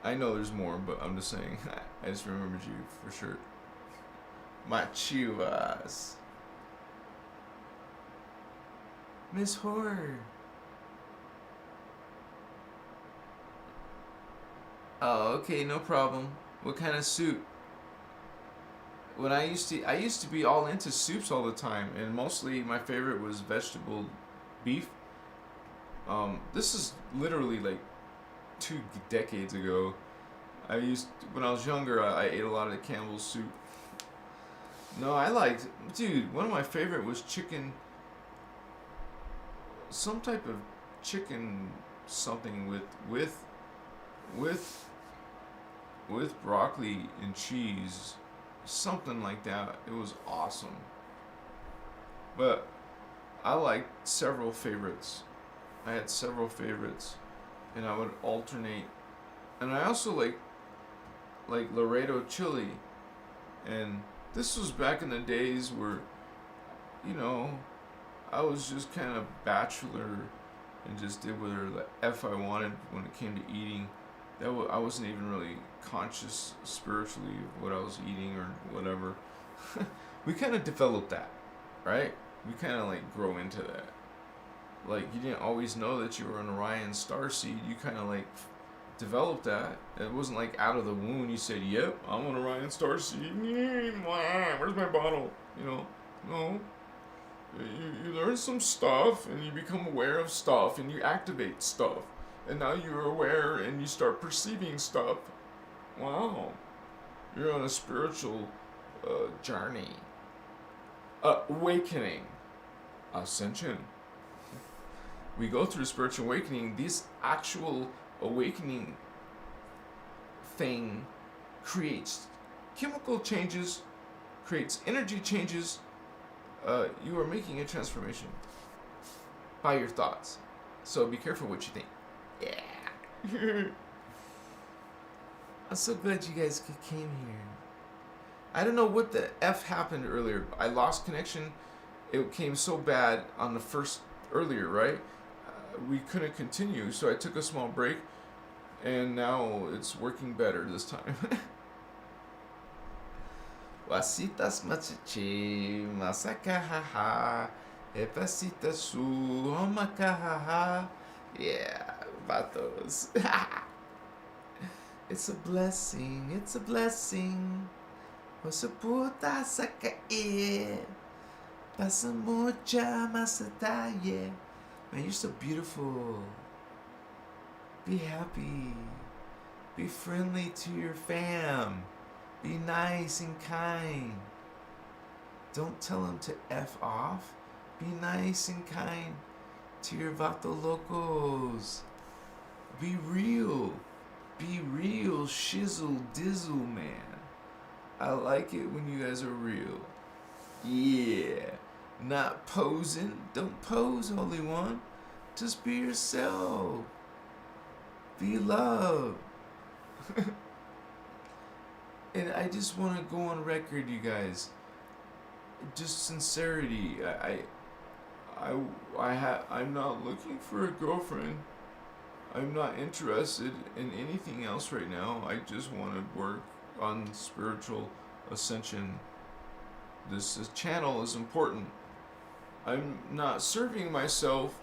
I know there's more, but I'm just saying. I just remembered you for sure. My chivas. Miss Horror. Oh, okay, no problem. What kind of soup? When I used to be all into soups all the time, and mostly my favorite was vegetable beef. This is literally like 2 decades ago. When I was younger, I ate a lot of the Campbell's soup. No, dude, one of my favorite was chicken, some type of chicken something with broccoli and cheese. Something like that. It was awesome. But I liked several favorites. I had several favorites, and I would alternate. And I also like Laredo chili. And this was back in the days where, you know, I was just kind of bachelor and just did whatever the F I wanted when it came to eating. I wasn't even really conscious spiritually of what I was eating or whatever. We kind of developed that, right? We kind of like grow into that. Like you didn't always know that you were an Orion Starseed. You kind of like developed that. It wasn't like out of the womb you said, "Yep, I'm an Orion Starseed." Where's my bottle? You know, no. You learn some stuff and you become aware of stuff and you activate stuff. And now you're aware and you start perceiving stuff. Wow. You're on a spiritual journey. Awakening. Ascension. We go through spiritual awakening. This actual awakening thing creates chemical changes, creates energy changes. You are making a transformation by your thoughts. So be careful what you think. Yeah. I'm so glad you guys came here. I don't know what the F happened earlier. I lost connection. It came so bad on the first earlier, right? We couldn't continue, so I took a small break, and now it's working better this time. Wasitas machichi, masaka haha, epasita su, homaka haha. Yeah, vatos. It's a blessing, it's a blessing. Wasaputa saka e. Pasa mucha masataye. Man, you're so beautiful. Be happy. Be friendly to your fam. Be nice and kind. Don't tell them to F off. Be nice and kind to your Vato Locos. Be real. Be real, shizzle dizzle, man. I like it when you guys are real. Yeah. Not posing. Don't pose, Holy One. Just be yourself. Be love. And I just want to go on record, you guys. Just sincerity. I'm not looking for a girlfriend. I'm not interested in anything else right now. I just want to work on spiritual ascension. This channel is important. I'm not serving myself.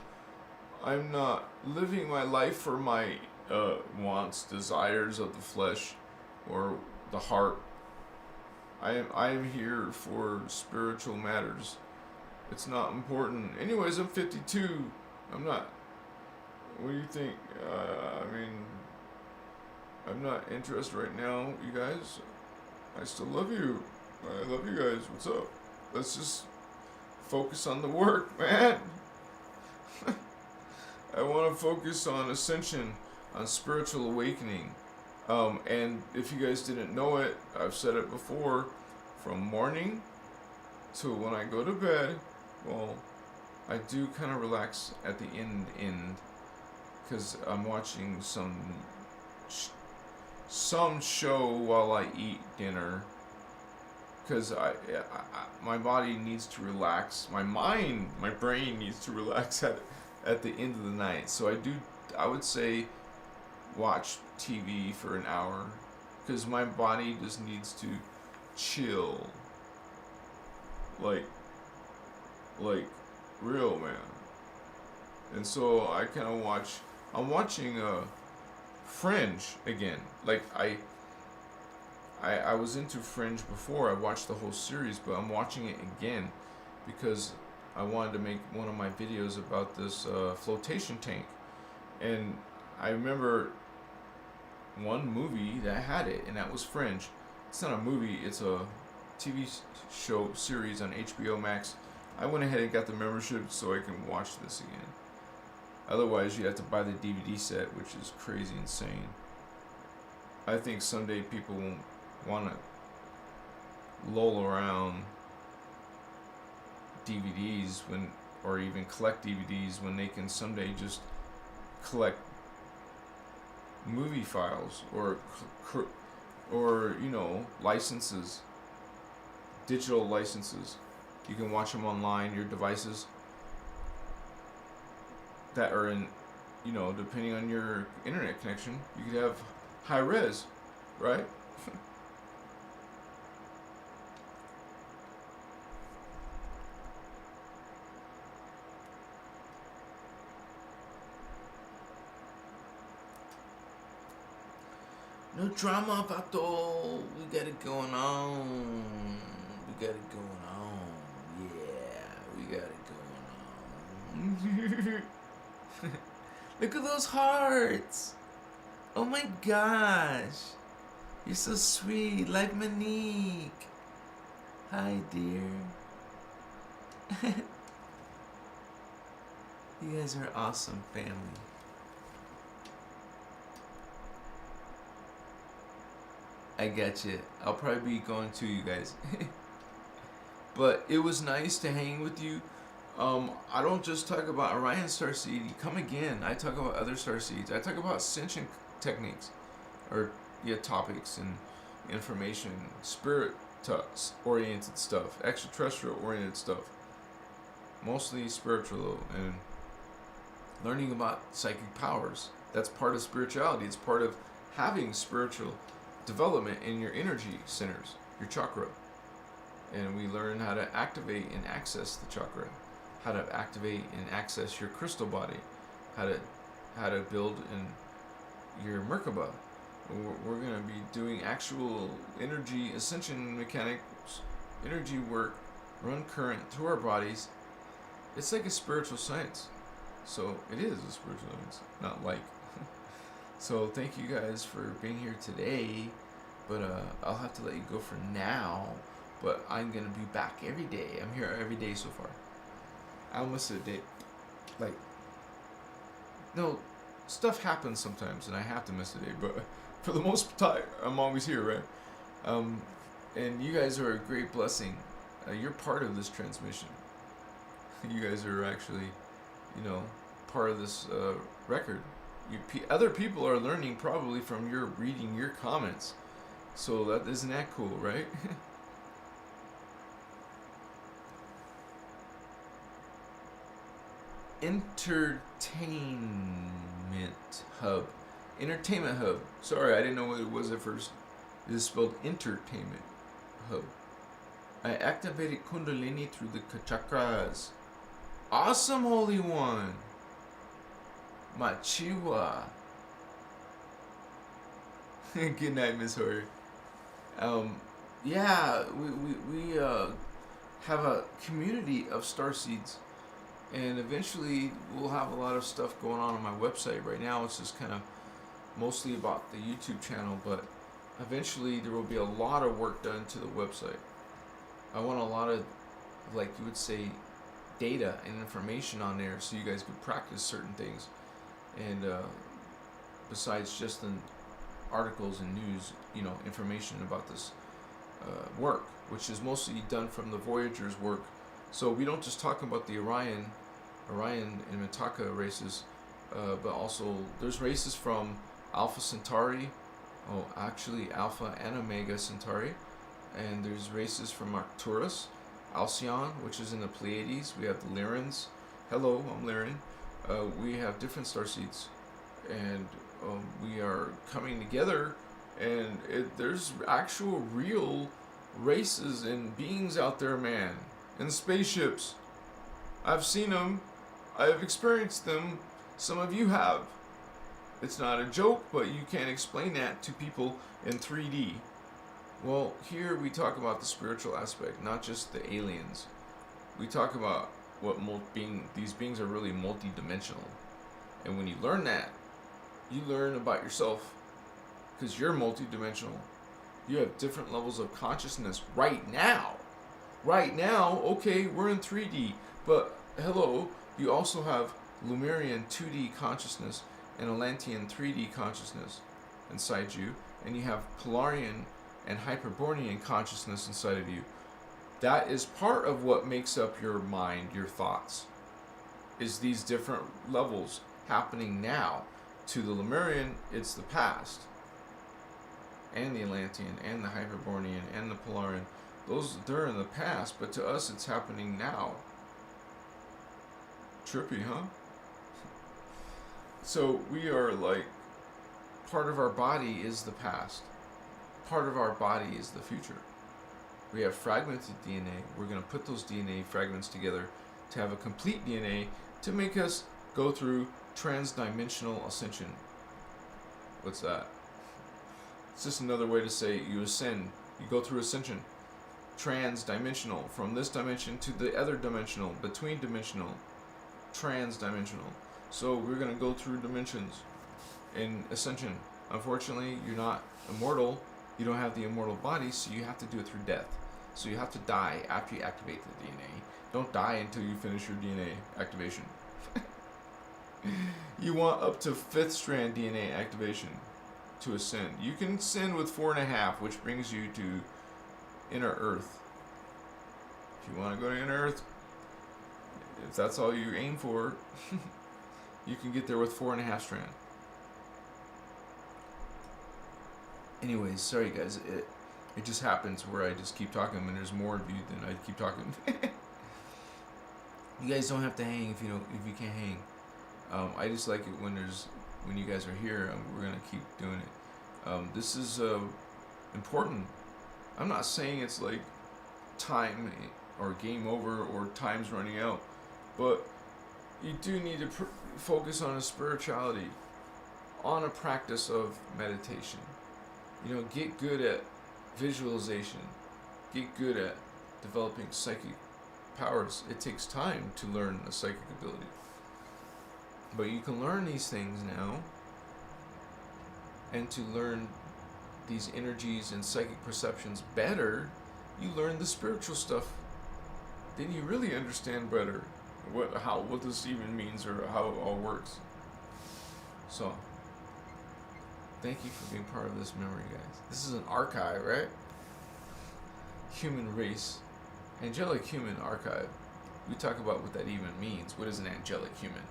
I'm not living my life for my wants, desires of the flesh or the heart. I am here for spiritual matters. It's not important. Anyways, I'm 52. I'm not. What do you think? I'm not interested right now, you guys. I still love you. I love you guys. What's up? Let's just focus on the work, man. I want to focus on ascension, on spiritual awakening. And if you guys didn't know it, I've said it before, from morning to when I go to bed, well, I do kind of relax at the end, because I'm watching some show while I eat dinner, because my body needs to relax, my brain needs to relax at the end of the night. So I would say watch TV for an hour, because my body just needs to chill, like real, man. And so I kind of I'm watching Fringe again. Like I was into Fringe before. I watched the whole series, but I'm watching it again because I wanted to make one of my videos about this flotation tank. And I remember one movie that had it, and that was Fringe. It's not a movie, it's a TV show series on HBO Max. I went ahead and got the membership so I can watch this again. Otherwise, you have to buy the DVD set, which is crazy insane. I think someday people won't want to loll around DVDs or even collect DVDs when they can someday just collect movie files or licenses, digital licenses. You can watch them online, your devices that are in, depending on your internet connection, you could have high res, right? No drama, Vato. We got it going on. We got it going on. Yeah, we got it going on. Look at those hearts. Oh my gosh. You're so sweet, like Monique. Hi, dear. You guys are awesome family. I got you. I'll probably be going to you guys. But it was nice to hang with you. I don't just talk about Orion Starseed. Come again. I talk about other starseeds. I talk about ascension techniques, or topics and information, spirit-oriented stuff, extraterrestrial-oriented stuff. Mostly spiritual though, and learning about psychic powers. That's part of spirituality. It's part of having spiritual development in your energy centers, your chakra. And we learn how to activate and access the chakra, how to activate and access your crystal body, how to build in your Merkaba. We're going to be doing actual energy ascension mechanics, energy work, run current through our bodies. It's like a spiritual science. So it is a spiritual science, not like. So thank you guys for being here today. But I'll have to let you go for now. But I'm going to be back every day. I'm here every day so far. I almost said a day. Like, no, stuff happens sometimes and I have to miss a day. But for the most part, I'm always here, right? And you guys are a great blessing. You're part of this transmission. You guys are actually, part of this record. Other people are learning probably from your reading your comments. So isn't that cool, right? Entertainment Hub. Entertainment Hub. Sorry, I didn't know what it was at first. It is spelled Entertainment Hub. I activated Kundalini through the chakras. Awesome, Holy One. Machiwa. Good night, Miss Horry. Yeah, we have a community of starseeds, and eventually we'll have a lot of stuff going on my website. Right now it's just kind of mostly about the YouTube channel, but eventually there will be a lot of work done to the website. I want a lot of, like you would say, data and information on there so you guys could practice certain things, and besides just the articles and news, information about this work, which is mostly done from the Voyagers' work. So we don't just talk about the Orion and Mintaka races, but also there's races from Alpha Centauri, Alpha and Omega Centauri, and there's races from Arcturus, Alcyon, which is in the Pleiades. We have the Lyrans. Hello, I'm Lyran. We have different starseeds, and we are coming together, and there's actual real races and beings out there, man, in spaceships. I've seen them. I've experienced them. Some of you have. It's not a joke, but you can't explain that to people in 3D. Well, here we talk about the spiritual aspect, not just the aliens. We talk about what these beings are really multi-dimensional. And when you learn that, you learn about yourself, because you're multi-dimensional. You have different levels of consciousness right now. Right now, okay, we're in 3D, but hello, you also have Lemurian 2D consciousness and Atlantean 3D consciousness inside you, and you have Polarian and Hyperborean consciousness inside of you. That is part of what makes up your mind, your thoughts, is these different levels happening now. To the Lemurian, it's the past, and the Atlantean, and the Hyperborean, and the Polarian. They're in the past, but to us, it's happening now. Trippy, huh? So we are like part of our body is the past. Part of our body is the future. We have fragmented DNA. We're going to put those DNA fragments together to have a complete DNA to make us go through transdimensional ascension. What's that? It's just another way to say you ascend. You go through ascension. Transdimensional. From this dimension to the other dimensional. Between dimensional. Transdimensional. So we're going to go through dimensions in ascension. Unfortunately, you're not immortal. You don't have the immortal body, so you have to do it through death. So you have to die after you activate the DNA. Don't die until you finish your DNA activation. You want up to 5th strand DNA activation to ascend. You can ascend with 4.5, which brings you to inner Earth. If you want to go to inner Earth, if that's all you aim for, you can get there with 4.5 strand. Anyways, sorry guys, it just happens where I just keep talking and there's more of you than I keep talking. You guys don't have to hang if you can't hang. I just like it when you guys are here. We're gonna keep doing it. This is important. I'm not saying it's like time or game over or time's running out, but you do need to focus on a spirituality, on a practice of meditation. Get good at visualization. Get good at developing psychic powers. It takes time to learn a psychic ability. But you can learn these things now. And to learn these energies and psychic perceptions better, you learn the spiritual stuff. Then you really understand better what this even means or how it all works. So, thank you for being part of this memory, guys. This is an archive, right? Human race. Angelic human archive. We talk about what that even means. What is an angelic human?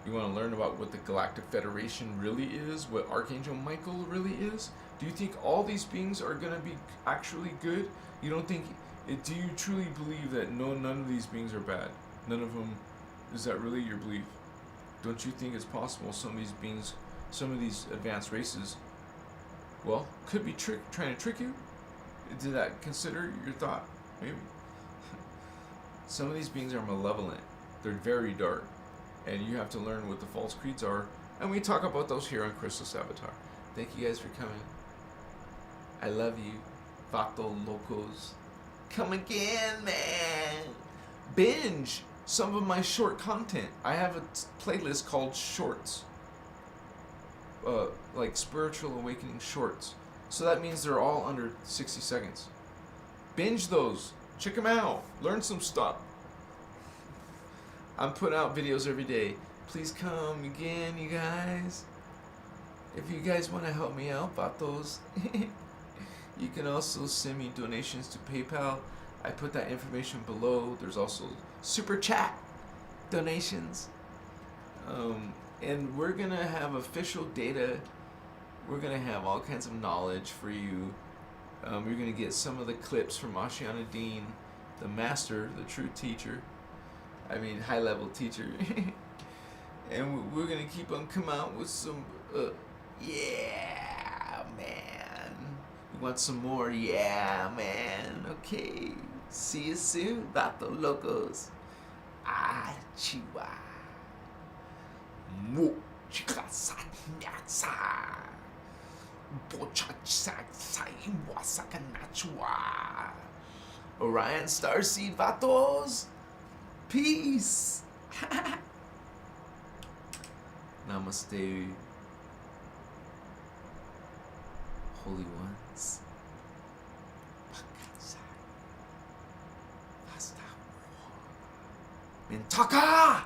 You want to learn about what the Galactic Federation really is? What Archangel Michael really is? Do you think all these beings are going to be actually good? You don't think... Do you truly believe that none of these beings are bad? None of them... Is that really your belief? Don't you think it's possible some of these beings... Some of these advanced races, well, could be trying to trick you? Did that consider your thought? Maybe. Some of these beings are malevolent. They're very dark. And you have to learn what the false creeds are. And we talk about those here on Christos Avatar. Thank you guys for coming. I love you. Vato Locos. Come again, man. Binge some of my short content. I have a playlist called Shorts. Like spiritual awakening shorts. So that means they're all under 60 seconds. Binge those. Check them out. Learn some stuff. I'm putting out videos every day. Please come again, you guys. If you guys want to help me out, vatos, you can also send me donations to PayPal. I put that information below. There's also super chat donations. And we're going to have official data. We're going to have all kinds of knowledge for you. You're going to get some of the clips from Ashiana Dean, the master, the true teacher. I mean, high-level teacher. And we're going to keep on coming out with some... yeah, man. You want some more? Yeah, man. Okay. See you soon, Vato Locos. Ah, chihuahua. Mo chica satnyatsa bochachsa iwasakanachua. Orion Starseed vatos. Peace. Namaste. Holy ones. Mintaka!